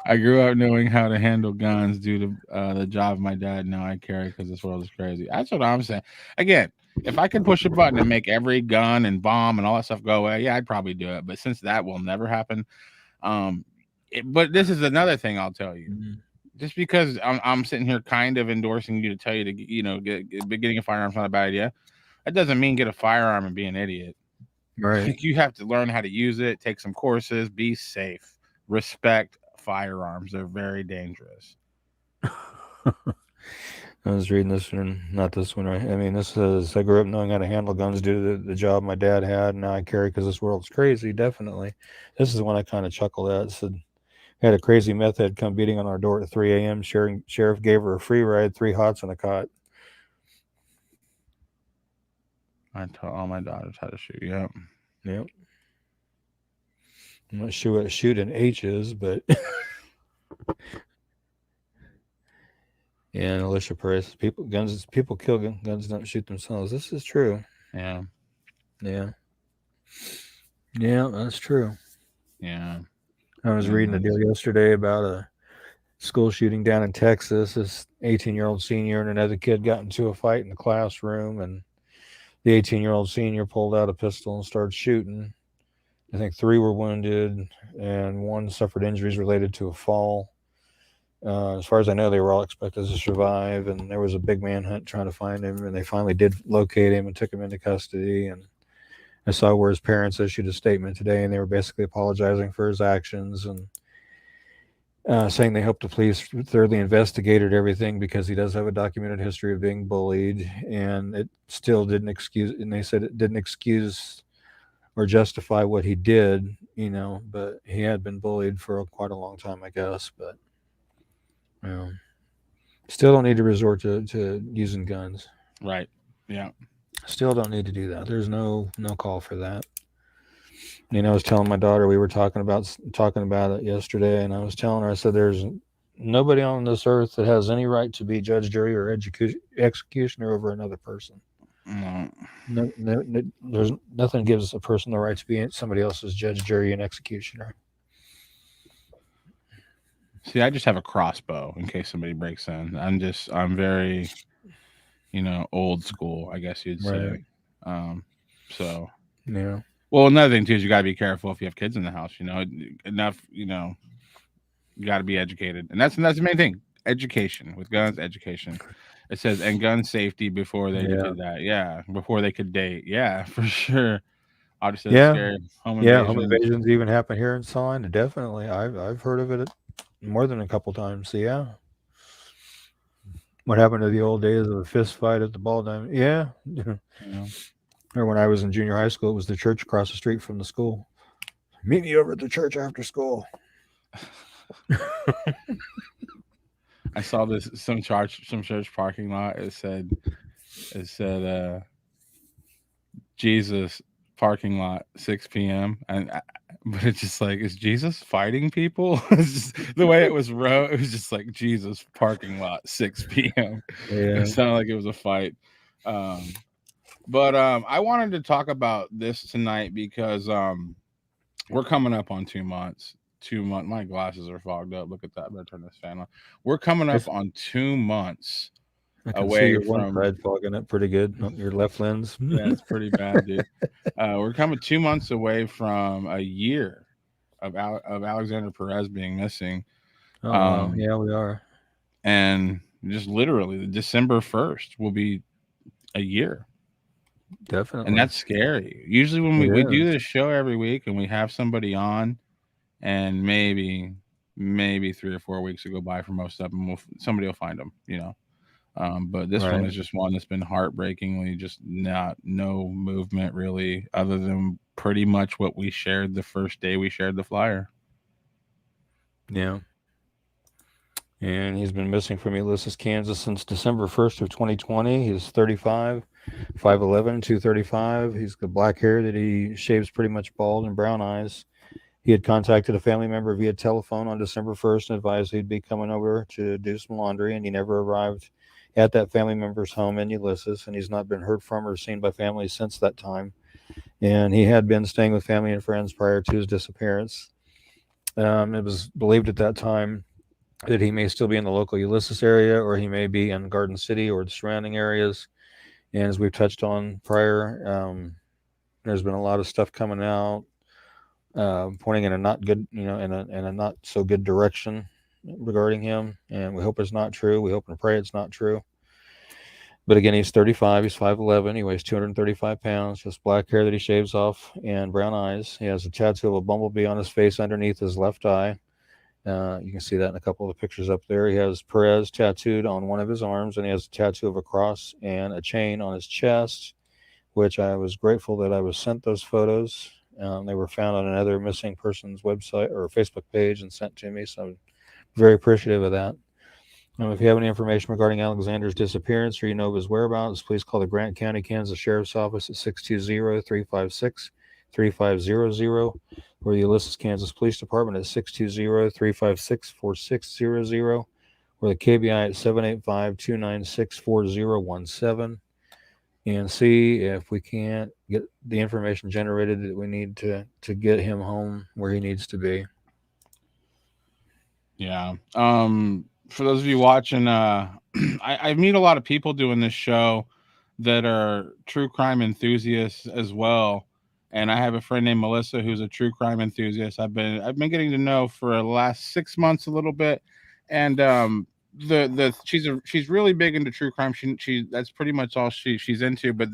I grew up knowing how to handle guns due to the job my dad now I carry because this world is crazy. That's what I'm saying. Again, if I could push a button and make every gun and bomb and all that stuff go away, yeah, I'd probably do it. But since that will never happen, but this is another thing I'll tell you. Mm-hmm. Just because I'm sitting here kind of endorsing you to tell you to, you know, getting a firearm is not a bad idea. That doesn't mean get a firearm and be an idiot. Right. Like, you have to learn how to use it, take some courses, be safe, respect firearms. They're very dangerous. I was reading this one, not this one, right? I mean, this says, I grew up knowing how to handle guns due to the job my dad had, and now I carry because this world's crazy. Definitely. This is one I kind of chuckled at. It said, had a crazy meth head come beating on our door at 3 a.m. Sheriff gave her a free ride, 3 hots and a cot. I taught all my daughters how to shoot. Yep. I'm not sure what shoot in H is, but yeah, and Alicia Perez, people kill guns don't shoot themselves. This is true. Yeah, that's true. Yeah. I was reading a deal yesterday about a school shooting down in Texas. This 18-year-old senior and another kid got into a fight in the classroom, and the 18-year-old senior pulled out a pistol and started shooting. I think 3 were wounded, and 1 suffered injuries related to a fall. As far as I know, they were all expected to survive, and there was a big manhunt trying to find him, and they finally did locate him and took him into custody. And I saw where his parents issued a statement today, and they were basically apologizing for his actions. And saying they hope the police thoroughly investigated everything because he does have a documented history of being bullied, and it still didn't excuse. And they said it didn't excuse or justify what he did, but he had been bullied for quite a long time, I guess. But still don't need to resort to using guns. Right. Yeah. Still don't need to do that. There's no call for that. I was telling my daughter, we were talking about it yesterday, and I was telling her, I said, there's nobody on this earth that has any right to be judge, jury, or executioner over another person. No, there's nothing gives a person the right to be somebody else's judge, jury, and executioner. See, I just have a crossbow in case somebody breaks in. I'm very, old school, I guess you'd say. Right. So yeah. Well, another thing too is you got to be careful if you have kids in the house. Enough. You got to be educated, and that's the main thing. Education with guns, education. It says and gun safety before they did that. Yeah, before they could date. Yeah, for sure. Obviously, scary. Home invasions even happen here in Salina. Definitely, I've heard of it more than a couple times. So, yeah. What happened to the old days of a fist fight at the ball diamond? Yeah. Or when I was in junior high school, it was the church across the street from the school. Meet me over at the church after school. I saw this some church parking lot. It said Jesus parking lot 6 p.m. but it's just like, is Jesus fighting people? The way it was wrote, it was just like Jesus parking lot 6 p.m. Yeah. It sounded like it was a fight. But I wanted to talk about this tonight because we're coming up on 2 months. 2 months. My glasses are fogged up. Look at that. I better turn this fan on. We're coming up on 2 months away from one side fogging it pretty good on your left lens. Yeah, it's pretty bad, dude. We're coming 2 months away from a year of Alexander Perez being missing. Yeah, we are. And just literally, December 1st will be a year. Definitely. And that's scary. Usually when we do this show every week and we have somebody on, and maybe 3 or 4 weeks will go by for most of them, somebody will find them, but this one is just one that's been heartbreakingly just no movement really, other than pretty much what we shared the first day we shared the flyer. Yeah. And he's been missing from Ulysses, Kansas since December 1st of 2020. He's 35, 5'11", 235. He's got black hair that he shaves pretty much bald and brown eyes. He had contacted a family member via telephone on December 1st and advised he'd be coming over to do some laundry, and he never arrived at that family member's home in Ulysses, and he's not been heard from or seen by family since that time. And he had been staying with family and friends prior to his disappearance. It was believed at that time that he may still be in the local Ulysses area, or he may be in Garden City or the surrounding areas. And as we've touched on prior, there's been a lot of stuff coming out pointing in a not good, in a not so good direction regarding him. And we hope it's not true. We hope and pray it's not true. But again, he's 35. He's 5'11". He weighs 235 pounds. Just black hair that he shaves off and brown eyes. He has a tattoo of a bumblebee on his face underneath his left eye. You can see that in a couple of the pictures up there. He has Perez tattooed on one of his arms, and he has a tattoo of a cross and a chain on his chest, which I was grateful that I was sent those photos. They were found on another missing person's website or Facebook page and sent to me, so I'm very appreciative of that. If you have any information regarding Alexander's disappearance or you know of his whereabouts, please call the Grant County, Kansas Sheriff's Office at 620-356-3500 or the Ulysses, Kansas Police Department at 620-356-4600 or the KBI at 785-296-4017, and see if we can't get the information generated that we need to get him home where he needs to be. Yeah. For those of you watching, I meet a lot of people doing this show that are true crime enthusiasts as well. And I have a friend named Melissa who's a true crime enthusiast. I've been getting to know for the last 6 months a little bit. And she's really big into true crime. She that's pretty much all she's into, but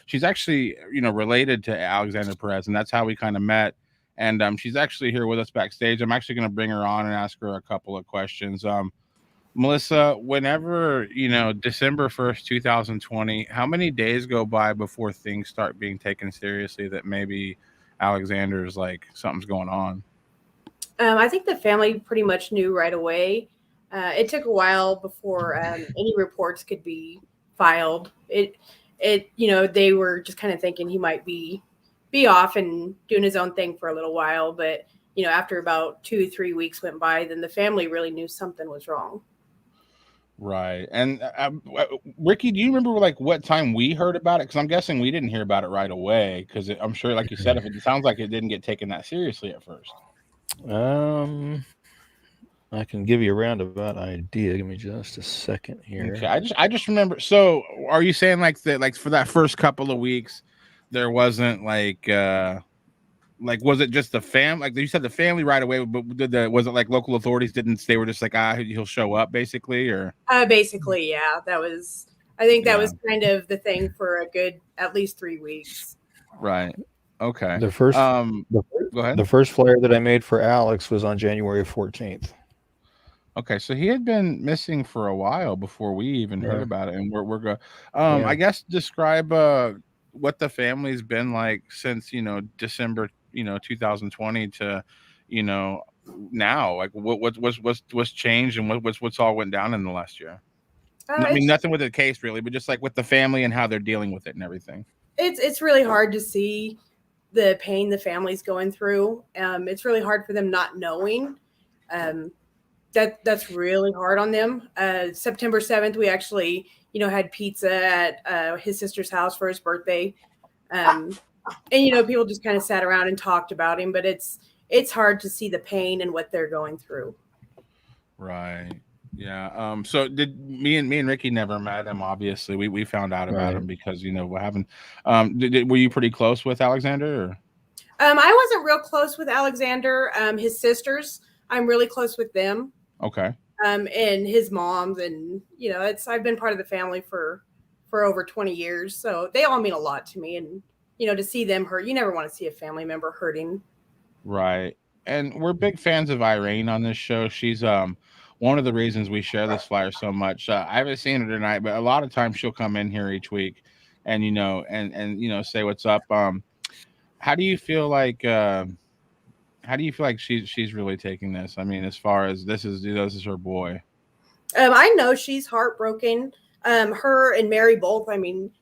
she's actually related to Alexander Perez, and that's how we kind of met. and she's actually here with us backstage. I'm actually going to bring her on and ask her a couple of questions. Melissa, whenever, December 1st, 2020, how many days go by before things start being taken seriously that maybe Alexander's like something's going on? I think the family pretty much knew right away. It took a while before any reports could be filed. They were just kind of thinking he might be off and doing his own thing for a little while. But, after about 2-3 weeks went by, then the family really knew something was wrong. Right. And Ricky, do you remember like what time we heard about it? Because I'm guessing we didn't hear about it right away. Because I'm sure, like you said, if it sounds like it didn't get taken that seriously at first. I can give you a roundabout idea. Give me just a second here. Okay. I just remember. So, are you saying like that? Like for that first couple of weeks, there wasn't like was it just the family? Like you said, the family right away, but was it like local authorities didn't? They were just like, he'll show up, basically, or basically, yeah. I think that was kind of the thing for a good at least 3 weeks. Right. Okay. The first, go ahead. The first flyer that I made for Alex was on January 14th. Okay, so he had been missing for a while before we even heard about it, and we're going. I guess describe what the family's been like since December 2020 to now. Like what's changed and what's all went down in the last year. I mean, nothing with the case really, but just like with the family and how they're dealing with it and everything. It's really hard to see the pain the family's going through. It's really hard for them not knowing. That's really hard on them. September 7th, we actually, had pizza at his sister's house for his birthday. And, people just kind of sat around and talked about him, but it's hard to see the pain and what they're going through. Right. Yeah. So did me and Ricky never met him, obviously. We found out about him because, what happened. Were you pretty close with Alexander? Or? I wasn't real close with Alexander. His sisters, I'm really close with them. Okay. And his moms, and I've been part of the family for over 20 years, so they all mean a lot to me. And to see them hurt, you never want to see a family member hurting. Right. And we're big fans of Irene on this show. She's one of the reasons we share this flyer so much. I haven't seen her tonight, but a lot of times she'll come in here each week, and say what's up. How do you feel like? How do you feel like she's really taking this? I mean, as far as this is her boy. I know she's heartbroken. Her and Mary both. I mean,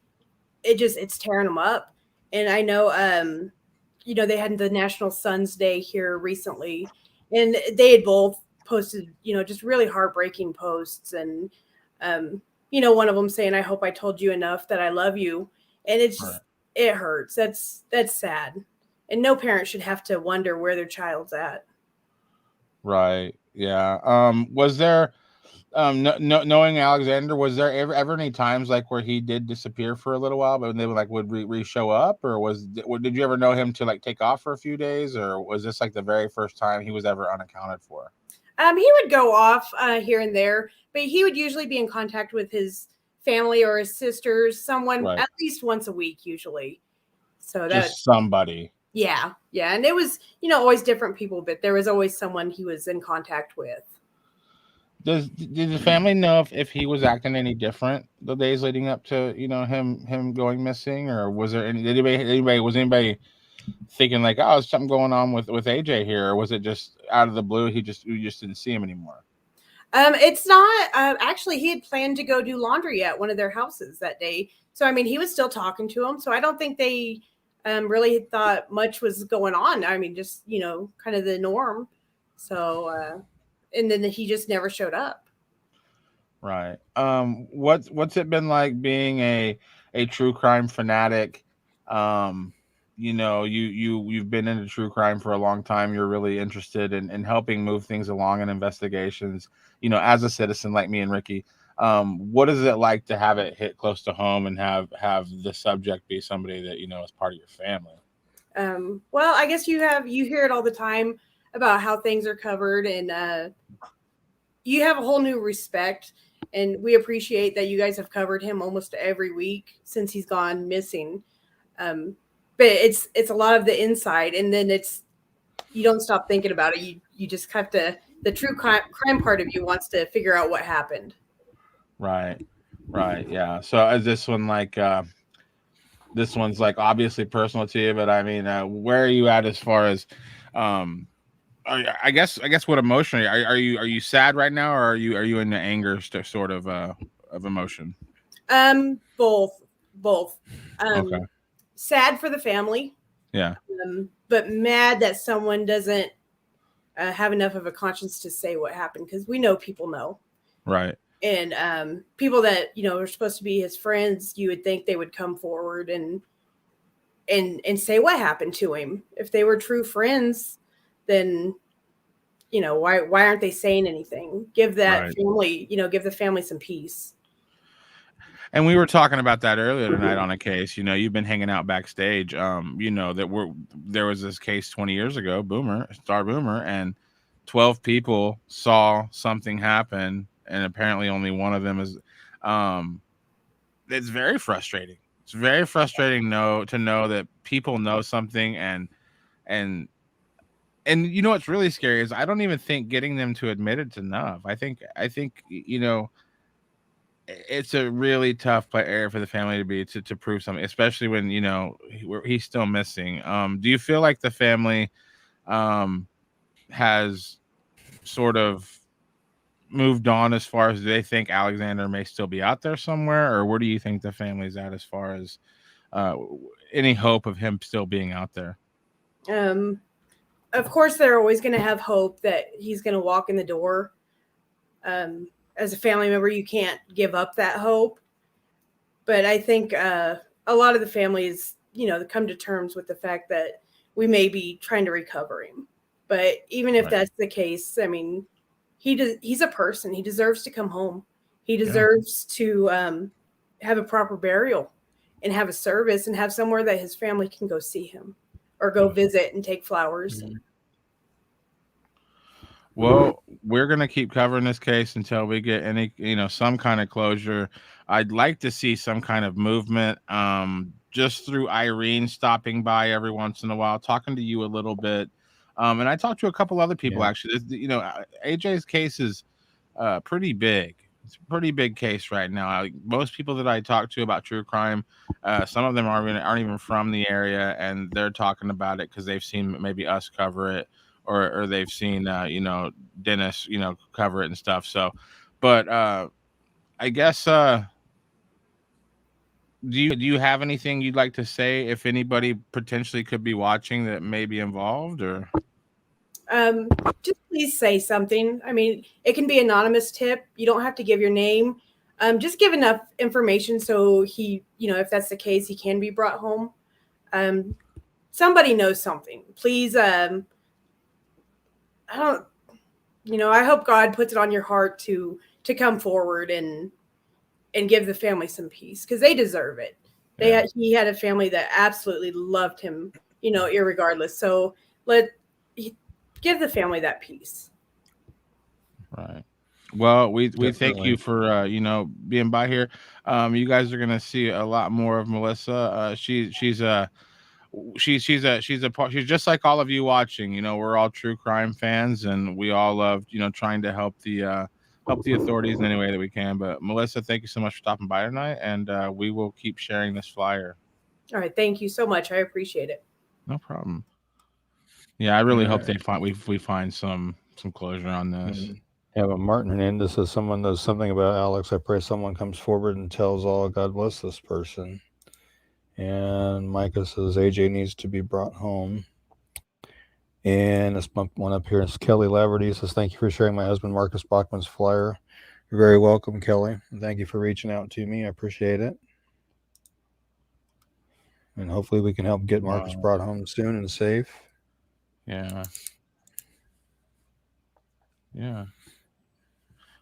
it's tearing them up. And I know, they had the National Sons Day here recently, and they had both posted, just really heartbreaking posts. And, one of them saying, "I hope I told you enough that I love you." And it hurts. That's sad. And no parent should have to wonder where their child's at. Right. Yeah. Was there, knowing Alexander, was there ever any times like where he did disappear for a little while, but when they would show up, or did you ever know him to like take off for a few days, or was this like the very first time he was ever unaccounted for? He would go off here and there, but he would usually be in contact with his family or his sisters, someone at least once a week, usually. So that's just somebody. Yeah. And it was, always different people, but there was always someone he was in contact with. Did the family know if he was acting any different the days leading up to, him going missing, or was anybody thinking like, oh, there's something going on with AJ here, or was it just out of the blue? We just didn't see him anymore. It's not actually, he had planned to go do laundry at one of their houses that day. So, I mean, he was still talking to him. So I don't think they really thought much was going on. I mean, just, kind of the norm. So, and then he just never showed up. Right. What's it been like being a true crime fanatic? You've been into true crime for a long time. You're really interested in helping move things along in investigations, as a citizen like me and Ricky. What is it like to have it hit close to home and have the subject be somebody that is part of your family? Well, I guess you hear it all the time about how things are covered, and you have a whole new respect, and we appreciate that you guys have covered him almost every week since he's gone missing. But it's a lot of the inside, and then it's you don't stop thinking about it. You just have to. The true crime part of you wants to figure out what happened. Right. Yeah. So is this one like this one's like obviously personal to you, but I mean, where are you at as far as I guess what emotionally are you sad right now, or are you in the anger sort of emotion? Both. Okay. Sad for the family. Yeah. But mad that someone doesn't have enough of a conscience to say what happened, because we know people know. Right. And people that are supposed to be his friends, you would think they would come forward and say what happened to him. If they were true friends, then why aren't they saying anything? Give that family, give the family some peace. And we were talking about that earlier tonight on a case. You've been hanging out backstage. That there was this case 20 years ago, Star Boomer, and 12 people saw something happen, and apparently only one of them is. It's very frustrating. It's very frustrating to know that people know something, and what's really scary is I don't even think getting them to admit it's enough. I think it's a really tough area for the family to be to prove something, especially when he's still missing. Do you feel like the family has sort of moved on as far as they think Alexander may still be out there somewhere, or where do you think the family's at as far as any hope of him still being out there? Of course, they're always going to have hope that he's going to walk in the door. As a family member, you can't give up that hope. But I think a lot of the families, come to terms with the fact that we may be trying to recover him. But even if that's the case, I mean, he's a person. He deserves to come home. He deserves to have a proper burial and have a service and have somewhere that his family can go see him or go visit and take flowers. Well, we're going to keep covering this case until we get any, some kind of closure. I'd like to see some kind of movement, just through Irene stopping by every once in a while, talking to you a little bit. And I talked to a couple other people, actually. AJ's case is pretty big. It's a pretty big case right now. Most people that I talk to about true crime, some of them aren't even from the area, and they're talking about it because they've seen maybe us cover it. Or they've seen Dennis cover it and stuff. So, but I guess do you have anything you'd like to say if anybody potentially could be watching that may be involved, or just please say something. I mean, it can be anonymous tip. You don't have to give your name. Just give enough information so he, if that's the case, he can be brought home. Somebody knows something. Please I hope God puts it on your heart to come forward and give the family some peace, because they deserve it. He had a family that absolutely loved him, irregardless. So give the family that peace. Right. Well, we thank you for being by here. You guys are gonna see a lot more of Melissa. She's just like all of you watching. We're all true crime fans, and we all love trying to help the authorities in any way that we can. But Melissa, thank you so much for stopping by tonight, and we will keep sharing this flyer. All right, thank you so much. I appreciate it. No problem. Yeah, I really hope we find some closure on this. Yeah, but Martin Hernandez says someone knows something about Alex. I pray someone comes forward and tells all. God bless this person. And Micah says AJ needs to be brought home. And let's bump one up here. It's Kelly Laverty says, thank you for sharing my husband Marcus Bachmann's flyer. You're very welcome, Kelly. And thank you for reaching out to me. I appreciate it. And hopefully we can help get Marcus brought home soon and safe. Yeah.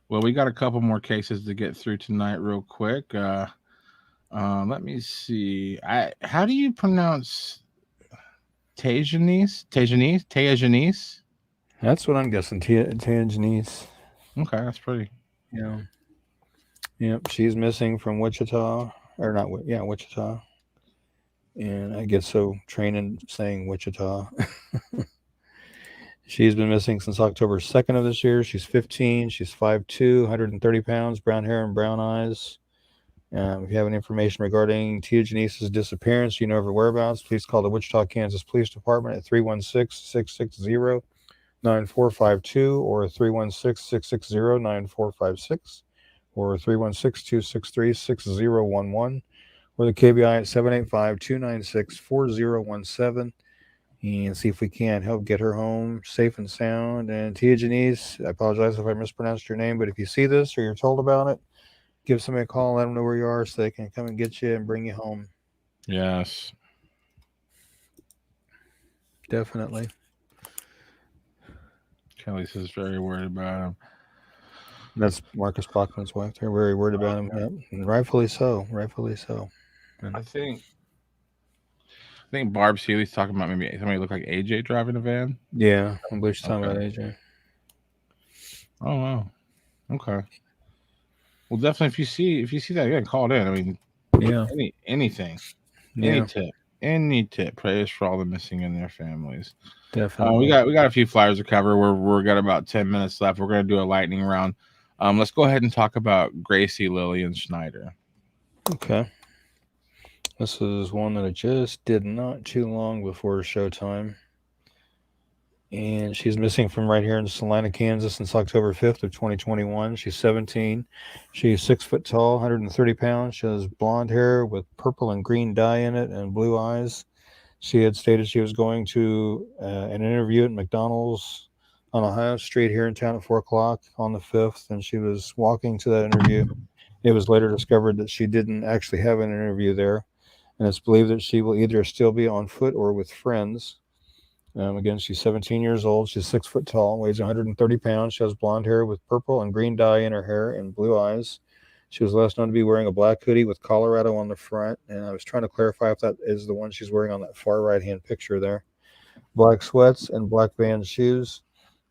Well, we got a couple more cases to get through tonight real quick. Let me see. How do you pronounce Teona Janis? That's what I'm guessing. Teona Janis. Okay, that's pretty. Yeah. Yep, she's missing from Wichita. Wichita. And I get so trained in saying Wichita. She's been missing since October 2nd of this year. She's 15. She's 5'2", 130 pounds, brown hair and brown eyes. If you have any information regarding Teona Janis' disappearance, you know of her whereabouts, please call the Wichita, Kansas Police Department at 316-660-9452 or 316-660-9456 or 316-263-6011 or the KBI at 785-296-4017 and see if we can help get her home safe and sound. And Teona Janis, I apologize if I mispronounced your name, but if you see this or you're told about it, give somebody a call, let them know where you are so they can come and get you and bring you home. Yes. Definitely. Kelly's is very worried about him. That's Marcus Bachmann's wife. They're very worried about him. Yep. And rightfully so. Rightfully so. And I think Barb Seeley's talking about maybe somebody look like AJ driving a van. Yeah, I believe she's talking about AJ. Oh wow. Okay. Well, definitely if you see that again, call it in. I mean, yeah, anything, yeah. any tip. Prayers for all the missing and their families. Definitely. We got a few flyers to cover. We're got about 10 minutes left. We're gonna do a lightning round. Let's go ahead and talk about Gracie, Lillian, Schneider. Okay. This is one that I just did not too long before showtime. And she's missing from right here in Salina, Kansas since October 5th of 2021. She's 17. She's 6 foot tall, 130 pounds. She has blonde hair with purple and green dye in it and blue eyes. She had stated she was going to an interview at McDonald's on Ohio Street here in town at 4 o'clock on the 5th, and she was walking to that interview. It was later discovered that she didn't actually have an interview there, and it's believed that she will either still be on foot or with friends. Again, she's 17 years old. She's 6 foot tall, weighs 130 pounds. She has blonde hair with purple and green dye in her hair and blue eyes. She was last known to be wearing a black hoodie with Colorado on the front, and I was trying to clarify if that is the one she's wearing on that far right-hand picture there. Black sweats and black Vans shoes.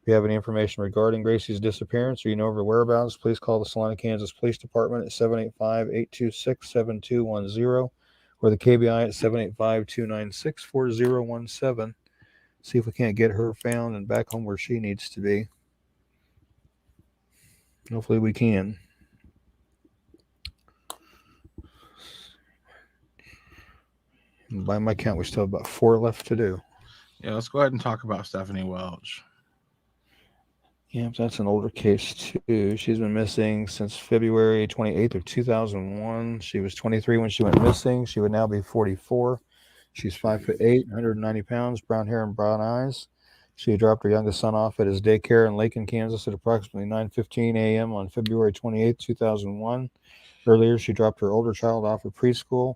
If you have any information regarding Gracie's disappearance or you know of her whereabouts, please call the Salina, Kansas Police Department at 785-826-7210 or the KBI at 785-296-4017. See if we can't get her found and back home where she needs to be. Hopefully we can. By my count, we still have about 4 left to do. Yeah, let's go ahead and talk about Stephanie Welch. Yeah, that's an older case too. She's been missing since February 28th of 2001. She was 23 when she went missing. She would now be 44. She's 5'8", 190 pounds, brown hair and brown eyes. She dropped her youngest son off at his daycare in Lakin, Kansas at approximately 9:15 a.m. on February 28th, 2001. Earlier, she dropped her older child off at preschool.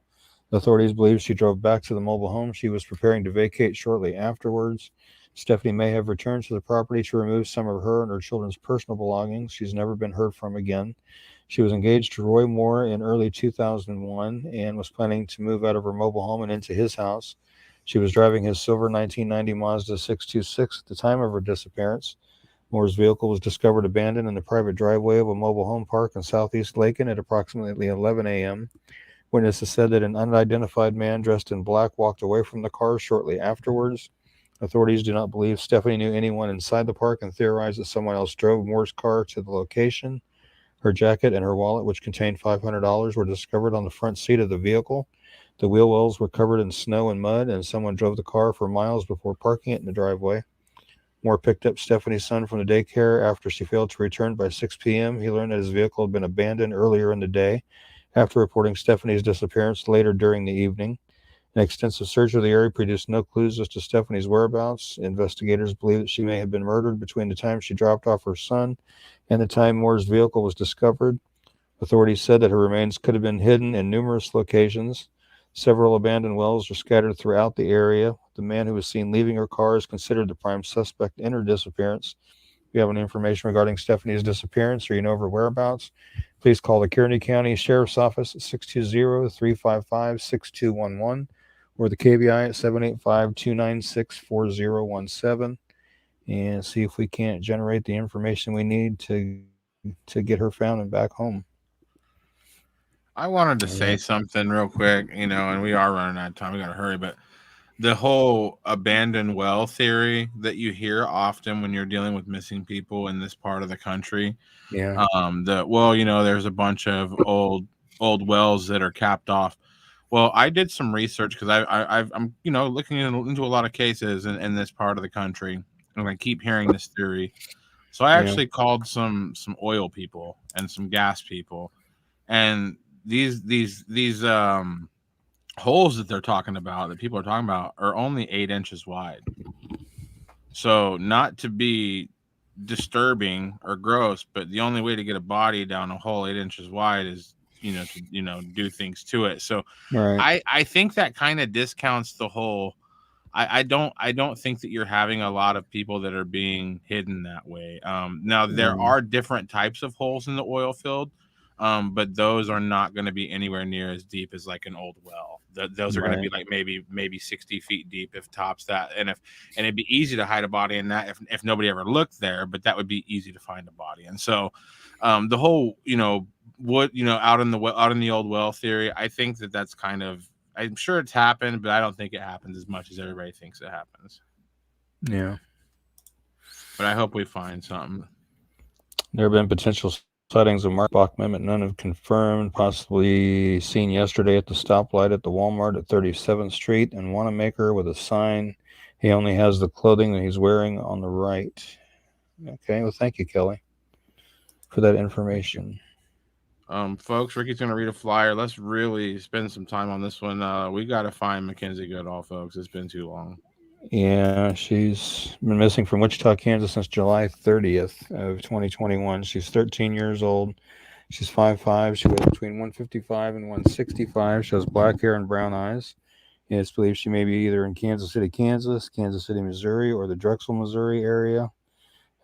Authorities believe she drove back to the mobile home she was preparing to vacate shortly afterwards. Stephanie may have returned to the property to remove some of her and her children's personal belongings. She's never been heard from again. She was engaged to Roy Moore in early 2001 and was planning to move out of her mobile home and into his house. She was driving his silver 1990 Mazda 626 at the time of her disappearance. Moore's vehicle was discovered abandoned in the private driveway of a mobile home park in southeast Lakin at approximately 11 a.m. Witnesses said that an unidentified man dressed in black walked away from the car shortly afterwards. Authorities do not believe Stephanie knew anyone inside the park and theorize that someone else drove Moore's car to the location. Her jacket and her wallet, which contained $500, were discovered on the front seat of the vehicle. The wheel wells were covered in snow and mud, and someone drove the car for miles before parking it in the driveway. Moore picked up Stephanie's son from the daycare after she failed to return by 6 p.m. He learned that his vehicle had been abandoned earlier in the day after reporting Stephanie's disappearance later during the evening. An extensive search of the area produced no clues as to Stephanie's whereabouts. Investigators believe that she may have been murdered between the time she dropped off her son and the time Moore's vehicle was discovered. Authorities said that her remains could have been hidden in numerous locations. Several abandoned wells are scattered throughout the area. The man who was seen leaving her car is considered the prime suspect in her disappearance. If you have any information regarding Stephanie's disappearance or you know of her whereabouts, please call the Kearney County Sheriff's Office at 620-355-6211 or the KBI at 785-296-4017 and see if we can't generate the information we need to get her found and back home. I wanted to say something real quick, and we are running out of time. We got to hurry, but the whole abandoned well theory that you hear often when you're dealing with missing people in this part of the country. Yeah. There's a bunch of old wells that are capped off. Well, I did some research because I'm looking into a lot of cases in this part of the country, and I keep hearing this theory. So I actually called some oil people and some gas people, and these holes that they're talking about, that people are talking about, are only 8 inches wide. So not to be disturbing or gross, but the only way to get a body down a hole 8 inches wide is to do things to it. So Right. I think that kind of discounts the whole. I don't think that you're having a lot of people that are being hidden that way. Now there are different types of holes in the oil field, but those are not going to be anywhere near as deep as like an old well. Those are going to be like maybe 60 feet deep if tops that, and it'd be easy to hide a body in that if nobody ever looked there, but that would be easy to find a body. And so the whole out in the old well theory, I think that's kind of, I'm sure it's happened, but I don't think it happens as much as everybody thinks it happens. Yeah. But I hope we find something. There have been potential sightings of Mark Bachmann, but none have confirmed. Possibly seen yesterday at the stoplight at the Walmart at 37th Street and Wanamaker with a sign. He only has the clothing that he's wearing on the right. Okay. Well, thank you, Kelly, for that information. Folks, Ricky's going to read a flyer. Let's really spend some time on this one. We got to find Mackenzie Goodall, folks. It's been too long. Yeah, she's been missing from Wichita, Kansas since July 30th of 2021. She's 13 years old. She's 5'5". She weighs between 155 and 165. She has black hair and brown eyes. And it's believed she may be either in Kansas City, Kansas, Kansas City, Missouri, or the Drexel, Missouri area.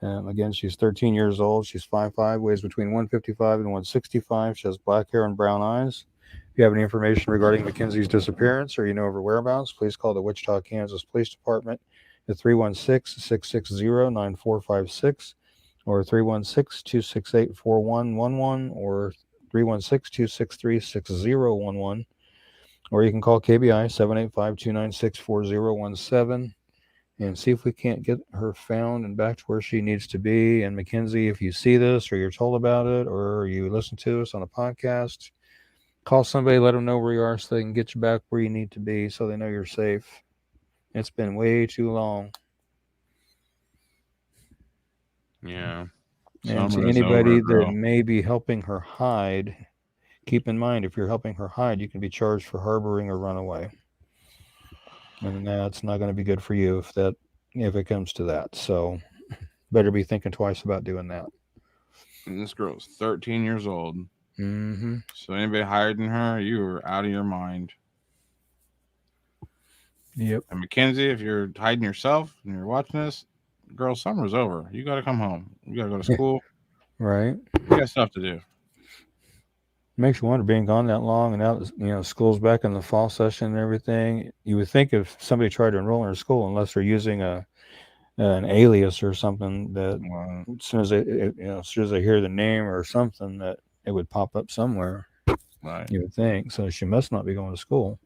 Again, she's 13 years old. She's 5'5", weighs between 155 and 165. She has black hair and brown eyes. If you have any information regarding Mackenzie's disappearance or you know of her whereabouts, please call the Wichita, Kansas Police Department at 316-660-9456 or 316-268-4111 or 316-263-6011. Or you can call KBI 785-296-4017. And see if we can't get her found and back to where she needs to be. And Mackenzie, if you see this or you're told about it or you listen to us on a podcast, call somebody, let them know where you are so they can get you back where you need to be so they know you're safe. It's been way too long. Yeah. And to anybody that may be helping her hide, keep in mind, if you're helping her hide, you can be charged for harboring a runaway. And that's not going to be good for you if it comes to that. So better be thinking twice about doing that. And this girl's 13 years old. Mm-hmm. So anybody hiding her, you are out of your mind. Yep. And Mackenzie, if you're hiding yourself and you're watching this, girl, summer's over. You got to come home. You got to go to school. Right. You got stuff to do. Makes you wonder, being gone that long and now, school's back in the fall session and everything. You would think if somebody tried to enroll in her school, unless they're using an alias or something, that as soon as they hear the name or something, that it would pop up somewhere. Right. You would think. So she must not be going to school.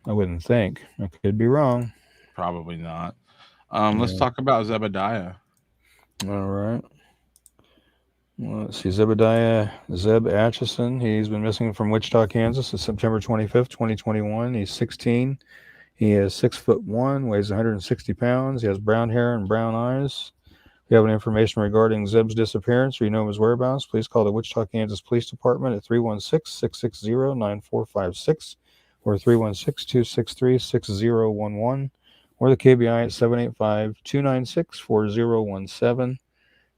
I wouldn't think. I could be wrong. Probably not. Let's talk about Zebediah. All right. Well, let's see. Zebediah Zeb Atchison. He's been missing from Wichita, Kansas since September 25th, 2021. He's 16. He is 6'1", weighs 160 pounds. He has brown hair and brown eyes. If you have any information regarding Zeb's disappearance or you know his whereabouts, please call the Wichita, Kansas Police Department at 316-660-9456 or 316-263-6011 or the KBI at 785-296-4017.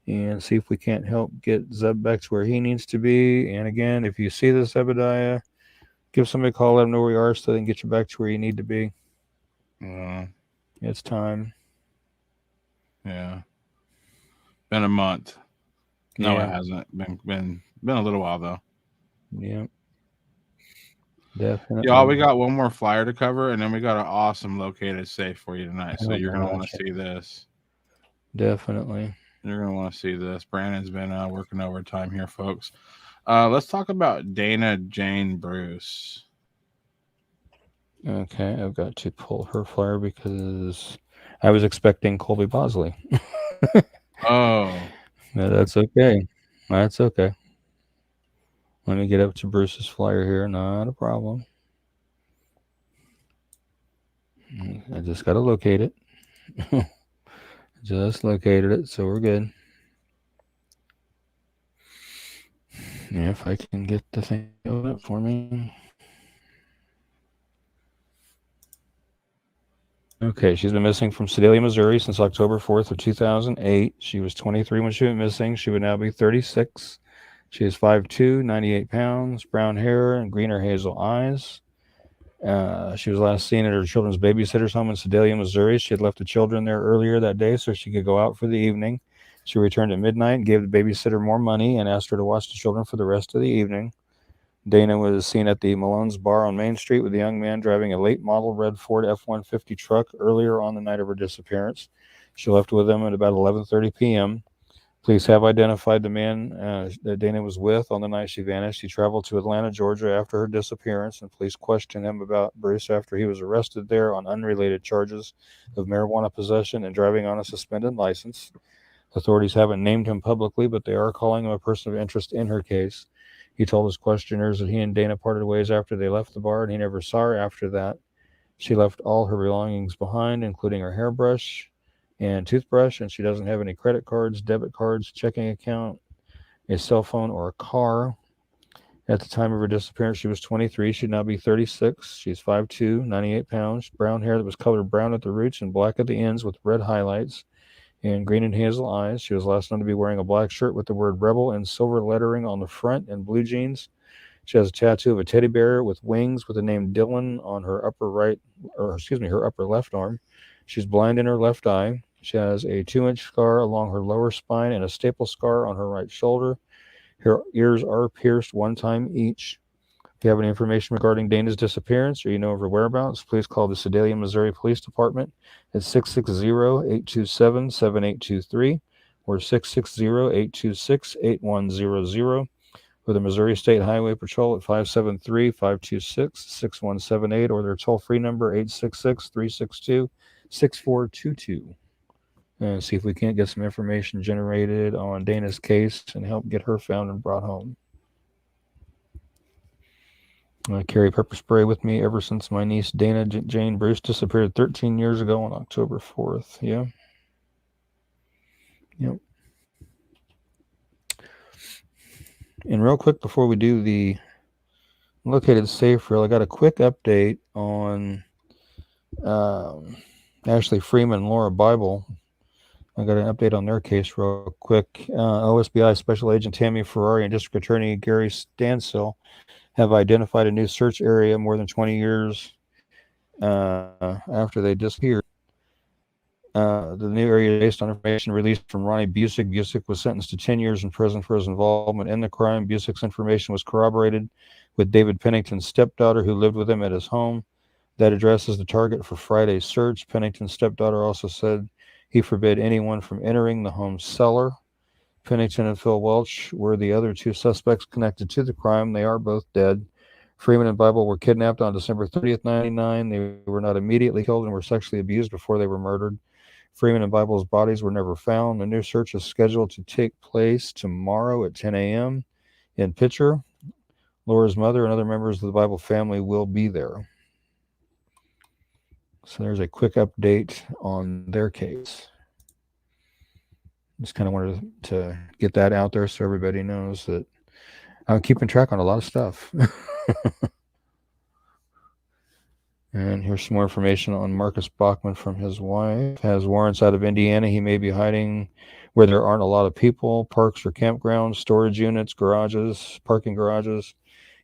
And see if we can't help get Zeb back to where he needs to be. And again, if you see this Zebediah, give somebody a call, let them know where you are so they can get you back to where you need to be. It's time. Yeah. Been a month. No, it hasn't. Been a little while though. Yeah. Definitely. Y'all, we got one more flyer to cover, and then we got an awesome located safe for you tonight. So you're gonna want to see this. Definitely. You're going to want to see this. Brandon's been working overtime here, folks. Let's talk about Dana Jane Bruce. Okay, I've got to pull her flyer because I was expecting Colby Bosley. Oh. No, that's okay. That's okay. Let me get up to Bruce's flyer here. Not a problem. I just got to locate it. Just located it, so we're good. If I can get the thing open up for me. Okay, she's been missing from Sedalia, Missouri since October 4th of 2008. She was 23 when she went missing. She would now be 36. She is 5'2", 98 pounds, brown hair, and green or hazel eyes. She was last seen at her children's babysitter's home in Sedalia, Missouri. She had left the children there earlier that day so she could go out for the evening. She returned at midnight, gave the babysitter more money, and asked her to watch the children for the rest of the evening. Dana was seen at the Malone's Bar on Main Street with a young man driving a late model red Ford F-150 truck earlier on the night of her disappearance. She left with him at about 11:30 p.m. Police have identified the man that Dana was with on the night she vanished. He traveled to Atlanta, Georgia after her disappearance, and police questioned him about Bruce after he was arrested there on unrelated charges of marijuana possession and driving on a suspended license. Authorities haven't named him publicly, but they are calling him a person of interest in her case. He told his questioners that he and Dana parted ways after they left the bar, and he never saw her after that. She left all her belongings behind, including her hairbrush and toothbrush, and she doesn't have any credit cards, debit cards, checking account, a cell phone, or a car. At the time of her disappearance, she was 23. She'd now be 36. She's 5'2", 98 pounds, brown hair that was colored brown at the roots and black at the ends with red highlights, and green and hazel eyes. She was last known to be wearing a black shirt with the word Rebel in silver lettering on the front and blue jeans. She has a tattoo of a teddy bear with wings with the name Dylan on her her upper left arm. She's blind in her left eye. She has a 2-inch scar along her lower spine and a staple scar on her right shoulder. Her ears are pierced one time each. If you have any information regarding Dana's disappearance or you know of her whereabouts, please call the Sedalia, Missouri Police Department at 660-827-7823 or 660-826-8100, or the Missouri State Highway Patrol at 573-526-6178, or their toll-free number 866-362-6422. And see if we can't get some information generated on Dana's case and help get her found and brought home. I carry pepper spray with me ever since my niece Dana Jane Bruce disappeared 13 years ago on October 4th. Yeah. Yep. And real quick before we do the located safe reel, I got a quick update on Ashley Freeman and Laura Bible. I got an update on their case real quick. OSBI Special Agent Tammy Ferrari and District Attorney Gary Stansell have identified a new search area more than 20 years after they disappeared. The new area is based on information released from Ronnie Busick. Busick was sentenced to 10 years in prison for his involvement in the crime. Busick's information was corroborated with David Pennington's stepdaughter, who lived with him at his home. That address is the target for Friday's search. Pennington's stepdaughter also said he forbid anyone from entering the home's cellar. Pennington and Phil Welch were the other two suspects connected to the crime. They are both dead. Freeman and Bible were kidnapped on December 30th, 1999. They were not immediately killed and were sexually abused before they were murdered. Freeman and Bible's bodies were never found. The new search is scheduled to take place tomorrow at 10 a.m. in Pitcher. Laura's mother and other members of the Bible family will be there. So there's a quick update on their case. Just kind of wanted to get that out there so everybody knows that I'm keeping track on a lot of stuff. And here's some more information on Marcus Bachmann from his wife. Has warrants out of Indiana. He may be hiding where there aren't a lot of people, parks or campgrounds, storage units, garages, parking garages.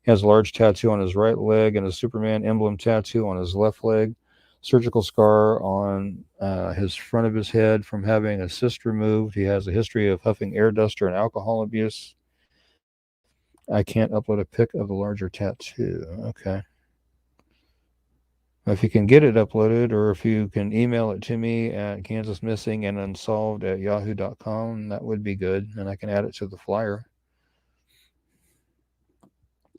He has a large tattoo on his right leg and a Superman emblem tattoo on his left leg. Surgical scar on his front of his head from having a cyst removed. He has a history of huffing air duster and alcohol abuse. I can't upload a pic of the larger tattoo. Okay. If you can get it uploaded, or if you can email it to me at kansasmissing&unsolved@yahoo.com, that would be good, and I can add it to the flyer.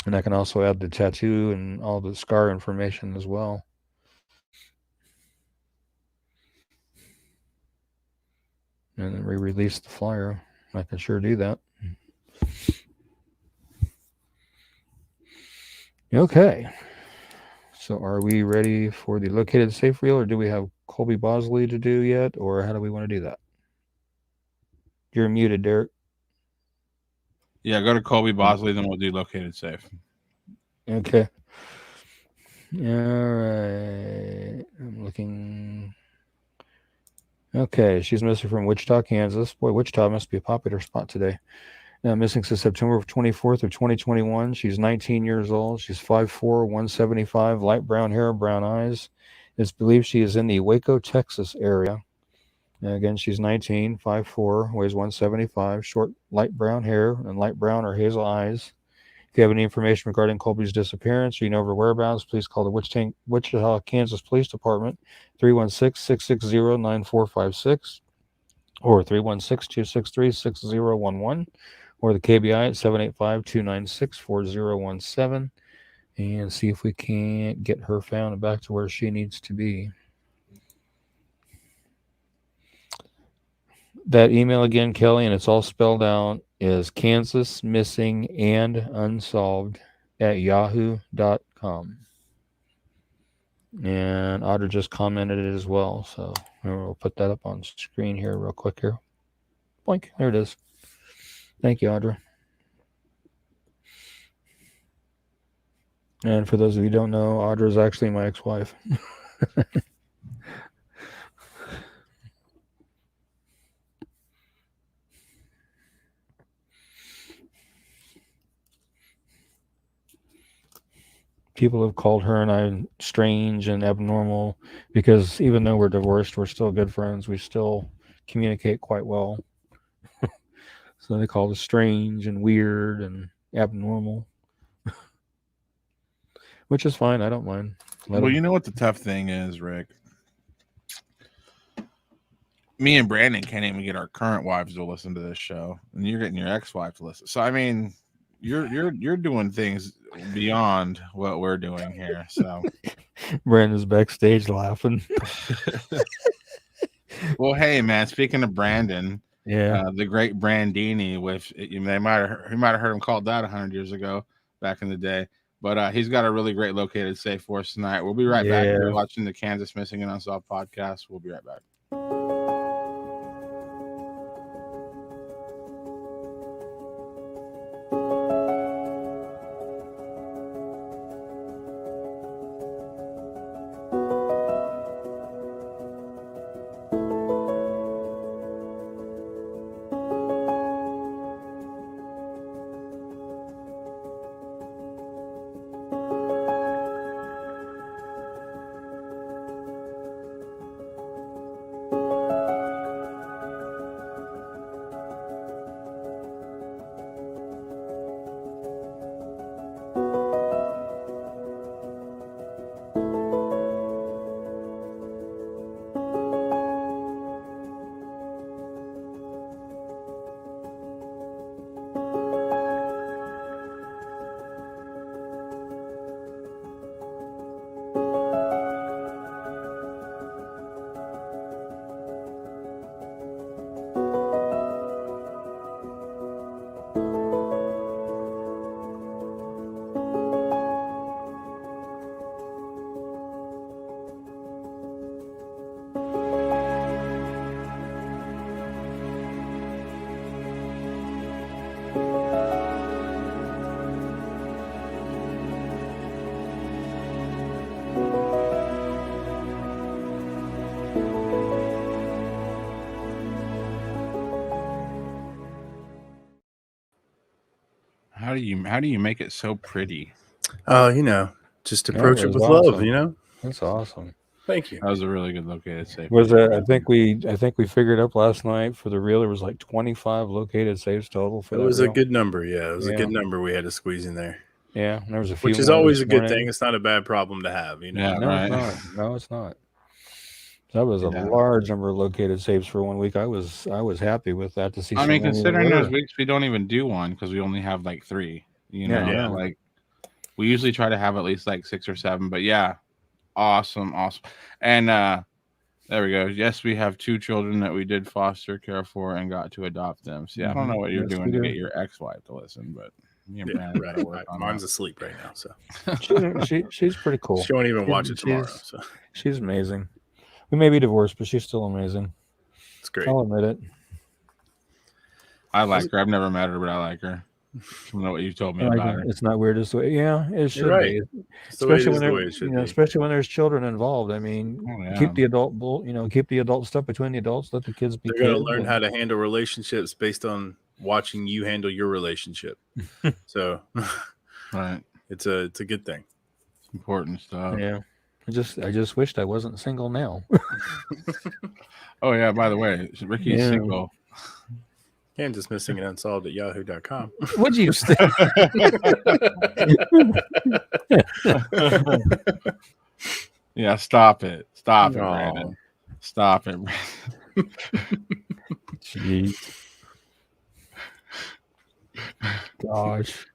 And I can also add the tattoo and all the scar information as well. and then re-release the flyer. I can sure do that. Okay. So are we ready for the located safe reel, or do we have Colby Bosley to do yet, or how do we want to do that? You're muted, Derek. Yeah, go to Colby Bosley, then we'll do located safe. Okay. All right. I'm looking. Okay, she's missing from Wichita, Kansas. Boy, Wichita must be a popular spot today. Missing since September 24th of 2021. She's 19 years old. She's 5'4", 175, light brown hair, brown eyes. It's believed she is in the Waco, Texas area. And again, she's 19, 5'4", weighs 175, short light brown hair and light brown or hazel eyes. If you have any information regarding Colby's disappearance or you know her whereabouts, please call the Wichita, Kansas Police Department, 316-660-9456 or 316-263-6011. Or the KBI at 785-296-4017, and see if we can't get her found and back to where she needs to be. That email again, Kelly, and it's all spelled out, is Kansas Missing and Unsolved at yahoo.com. And Audra just commented it as well, so we'll put that up on screen here real quick here. Boink, there it is. Thank you, Audra. And for those of you who don't know, Audra is actually my ex-wife. People have called her and I strange and abnormal because even though we're divorced, we're still good friends. We still communicate quite well. So they call us strange and weird and abnormal, which is fine. I don't mind. Well, you know what the tough thing is, Rick? Me and Brandon can't even get our current wives to listen to this show, and you're getting your ex-wife to listen. So I mean, you're doing things beyond what we're doing here. So Brandon's backstage laughing. Well, hey man, speaking of Brandon, yeah, the great Brandini, with he might have heard him called that 100 years ago back in the day. But he's got a really great located safe for us tonight. We'll be right back. You're watching the Kansas Missing and Unsolved podcast. We'll be right back. How do you make it so pretty? Just approach it with love, That's awesome. Thank you. That was a really good located safe. I think we figured up last night for the reel. There was like 25 located saves total for that. It was reel. a good number. Yeah, it was a good number we had to squeeze in there. Yeah, there was a few, which is always a good thing. It's not a bad problem to have, Yeah, no, right. it's not. No, it's not. That was a large number of located saves for 1 week. I was happy with that to see. I mean, considering those weeks we don't even do one because we only have like 3. Like we usually try to have at least like 6 or 7. But yeah, awesome. And There we go. Yes, we have 2 children that we did foster care for and got to adopt them. See, I don't know what you're doing to get your ex-wife to listen, but me and Brandon gotta work on Mine's that. asleep right now, so she's pretty cool. She won't even watch it tomorrow. So she's amazing. We may be divorced, but she's still amazing. It's great. I'll admit it. I like her. I've never met her, but I like her. I don't know what you told me about her. It's not weird as the way. Yeah, it should right. be. Especially when there's children involved. I mean, keep the keep the adult stuff between the adults. Let the kids be. They're going to learn how to handle relationships based on watching you handle your relationship. So, right, it's a good thing. It's important stuff. Yeah, I just wished I wasn't single now. Oh yeah, by the way, Ricky's single. Kansas missing and unsolved at yahoo.com. Would you say? Yeah, stop it, Brandon. Stop it. Jeez. Gosh,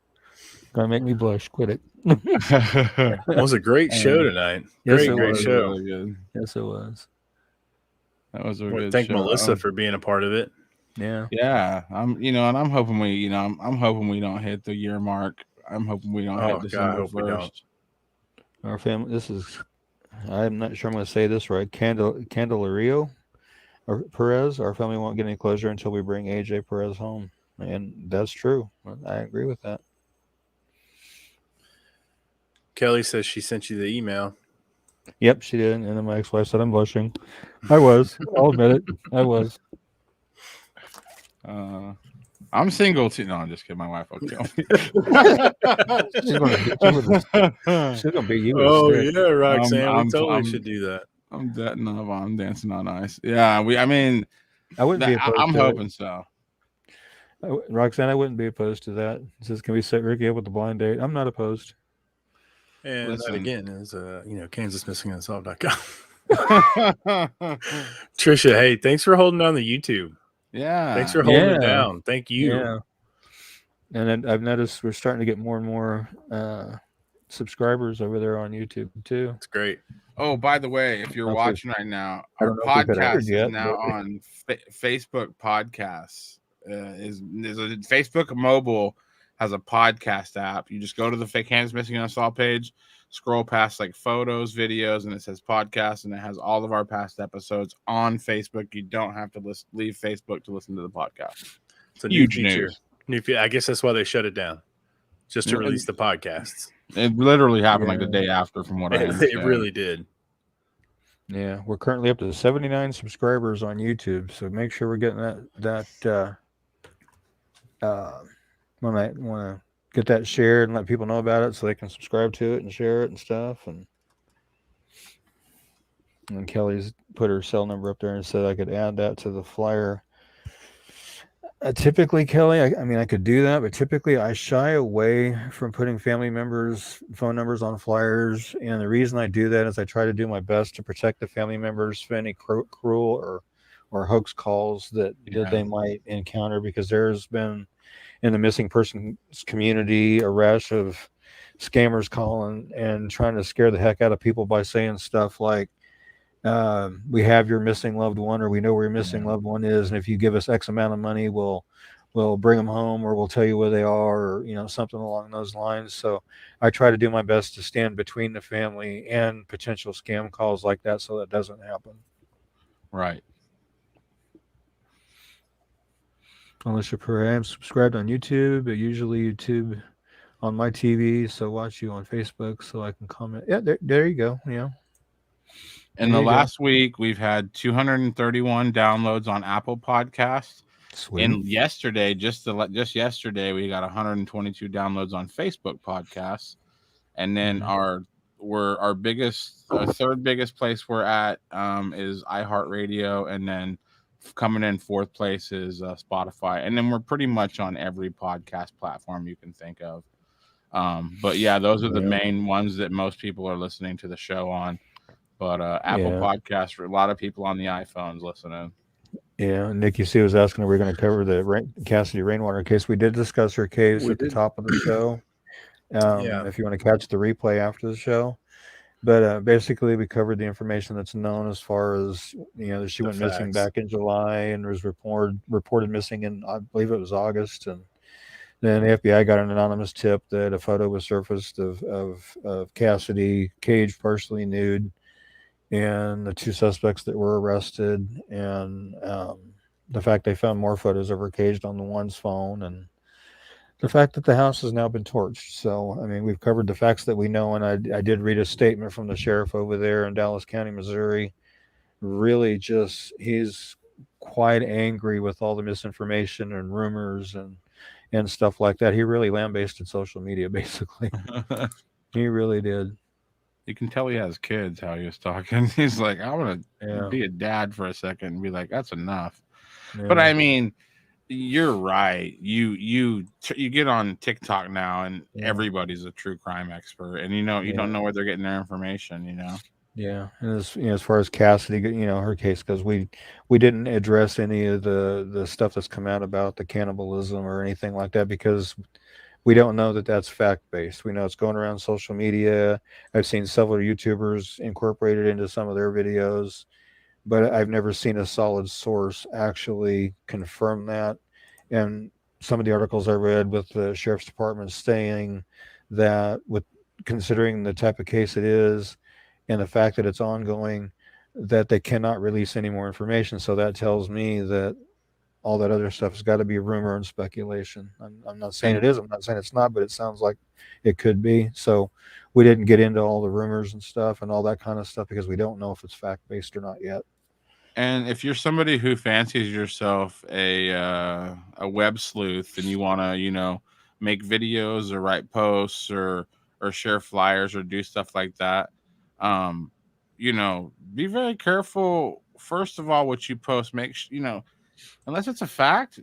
gonna make me blush. Quit it. It was a great show tonight. Great show. Really good. Yes, it was. That was a good thank show. Melissa for being a part of it. Yeah. I'm hoping I'm hoping we don't hit the year mark. I'm hoping we don't hit December 1st. Our family. I'm not sure I'm going to say this right. Candelario or Perez. Our family won't get any closure until we bring AJ Perez home, and that's true. I agree with that. Kelly says she sent you the email. Yep, she did. And then my ex-wife said I'm blushing. I was. I'll admit it. I was. I'm single too. No, I'm just kidding. My wife will kill me. She's gonna beat you. Oh yeah, Roxanne. We totally should do that. I'm dancing on ice. Yeah, I wouldn't be opposed. I'm hoping so. Roxanne, I wouldn't be opposed to that. It says, can we set Ricky up with the blind date? I'm not opposed. And that again is kansasmissingunsolved.com. Trisha, hey, thanks for holding on the YouTube. Yeah. Thanks for holding it down. Thank you. Yeah. And then I've noticed we're starting to get more and more subscribers over there on YouTube too. It's great. Oh, by the way, if you're watching right now, our podcast is now on Facebook Podcasts. Is a Facebook Mobile has a podcast app. You just go to the Kansas Missing and Unsolved page, scroll past like photos, videos, and it says podcast, and it has all of our past episodes on Facebook. You don't have to leave Facebook to listen to the podcast. It's a huge news. I guess that's why they shut it down, just to release the podcasts. It literally happened like the day after, from what I understand. It really did. Yeah, we're currently up to 79 subscribers on YouTube, so make sure we're getting that. When I want to get that shared and let people know about it so they can subscribe to it and share it and stuff. And Kelly's put her cell number up there and said I could add that to the flyer. Typically, Kelly, I could do that, but typically I shy away from putting family members' phone numbers on flyers. And the reason I do that is I try to do my best to protect the family members from any cruel or hoax calls that they might encounter, because there's been in the missing persons community a rash of scammers calling and trying to scare the heck out of people by saying stuff like, we have your missing loved one, or we know where your missing loved one is, and if you give us X amount of money, we'll bring them home, or we'll tell you where they are, or something along those lines. So I try to do my best to stand between the family and potential scam calls like that, so that doesn't happen. Right. Unless you're I'm subscribed on YouTube, but usually YouTube on my TV, so watch you on Facebook so I can comment. Yeah, there you go. Yeah. In the last week, we've had 231 downloads on Apple Podcasts. Sweet. And yesterday, just yesterday, we got 122 downloads on Facebook Podcasts. And then our third biggest place we're at is iHeartRadio, and then coming in fourth place is Spotify, and then we're pretty much on every podcast platform you can think of. But yeah, those are the main ones that most people are listening to the show on. But Apple Podcasts, for a lot of people on the iPhones listening. Yeah, Nikki C was asking if we're going to cover the Cassidy Rainwater case. We did discuss her case at the top of the show. If you want to catch the replay after the show. But basically, we covered the information that's known as far as, that she The went missing facts. back in July and was reported missing in, I believe it was August. And then the FBI got an anonymous tip that a photo was surfaced of Cassidy caged, partially nude, and the 2 suspects that were arrested, and the fact they found more photos of her caged on the one's phone, and the fact that the house has now been torched. So, I mean, we've covered the facts that we know, and I did read a statement from the sheriff over there in Dallas County, Missouri. Really just, he's quite angry with all the misinformation and rumors and stuff like that. He really lambasted social media, basically. He really did. You can tell he has kids, how he was talking. He's like, I want to Yeah. be a dad for a second and be like, that's enough. Yeah. But I mean, you're right. You get on TikTok now, and everybody's a true crime expert, and you don't know where they're getting their information. Yeah, and as far as Cassidy, her case goes, we didn't address any of the stuff that's come out about the cannibalism or anything like that, because we don't know that that's fact-based. We know it's going around social media. I've seen several YouTubers incorporate it into some of their videos, but I've never seen a solid source actually confirm that. And some of the articles I read with the sheriff's department saying that, with considering the type of case it is and the fact that it's ongoing, that they cannot release any more information. So that tells me that all that other stuff has got to be rumor and speculation. I'm not saying it is. I'm not saying it's not, but it sounds like it could be. So we didn't get into all the rumors and stuff and all that kind of stuff because we don't know if it's fact-based or not yet. And if you're somebody who fancies yourself a web sleuth and you want to, make videos or write posts or share flyers or do stuff like that, be very careful. First of all, what you post, unless it's a fact,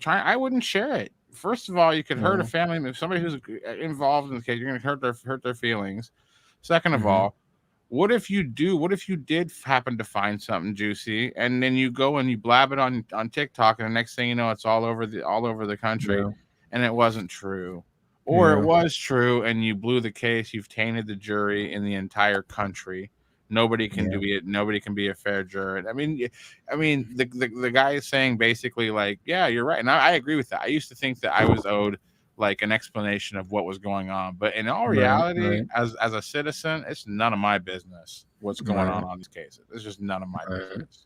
I wouldn't share it. First of all, you could hurt a family. If somebody who's involved in the case, you're going to hurt their feelings. Second of all, what if you did happen to find something juicy and then you go and you blab it on TikTok, and the next thing you know, it's all over the country, and it wasn't true, or it was true and you blew the case? You've tainted the jury in the entire country. Nobody can do it. Nobody can be a fair juror. I mean, the guy is saying basically like, yeah, you're right, and I agree with that. I used to think that I was owed like an explanation of what was going on, but in all reality, as a citizen, it's none of my business what's going on these cases. It's just none of my business.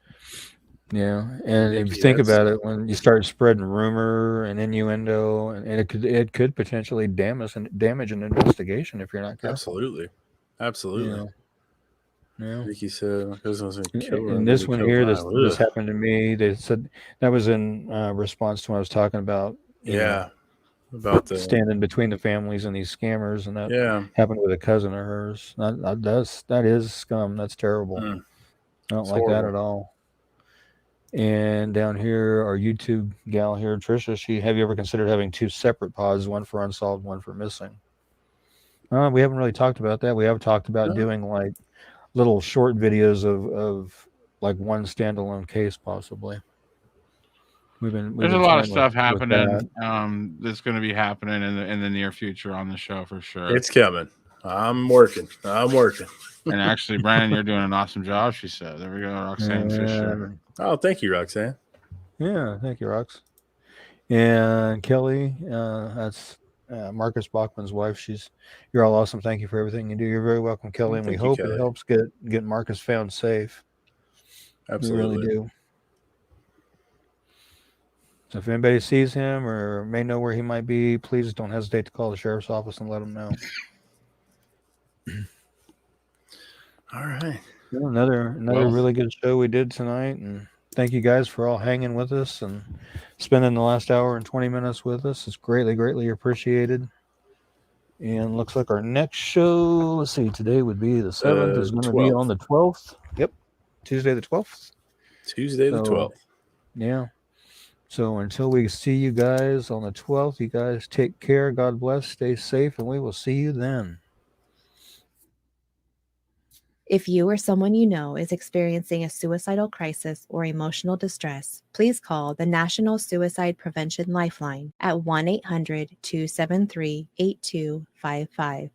Yeah, and if you think about it, when you start spreading rumor and innuendo, and it could potentially damage an investigation if you're not careful. Absolutely. Yeah. Vicky said my cousin was going to kill her. And this one here, this happened to me. They said that was in response to what I was talking about. About the standing between the families and these scammers, and that happened with a cousin of hers. That is scum. That's terrible. I don't like that at all. And down here, our YouTube gal here, Trisha, have you ever considered having 2 separate pods, one for unsolved, one for missing? We haven't really talked about that. We have talked about doing like little short videos of like one standalone case, possibly. There's a lot of stuff happening. That's going to be happening in the near future on the show for sure. It's coming. I'm working. And actually, Brandon, you're doing an awesome job, she said. There we go, Roxanne Fisher. Oh, thank you, Roxanne. Yeah, thank you, Rox. And Kelly, that's Marcus Bachmann's wife. You're all awesome. Thank you for everything you do. You're very welcome, Kelly. And we hope it helps get Marcus found safe. Absolutely. We really do. So if anybody sees him or may know where he might be, please don't hesitate to call the sheriff's office and let him know. All right. Well, another really good show we did tonight, and thank you guys for all hanging with us and spending the last hour and 20 minutes with us. It's greatly appreciated. And looks like our next show, let's see, today would be the 7th, is going to be on the 12th. Yep, Tuesday the 12th. Tuesday the 12th. Yeah. So until we see you guys on the 12th, you guys take care. God bless. Stay safe, and we will see you then. If you or someone you know is experiencing a suicidal crisis or emotional distress, please call the National Suicide Prevention Lifeline at 1-800-273-8255.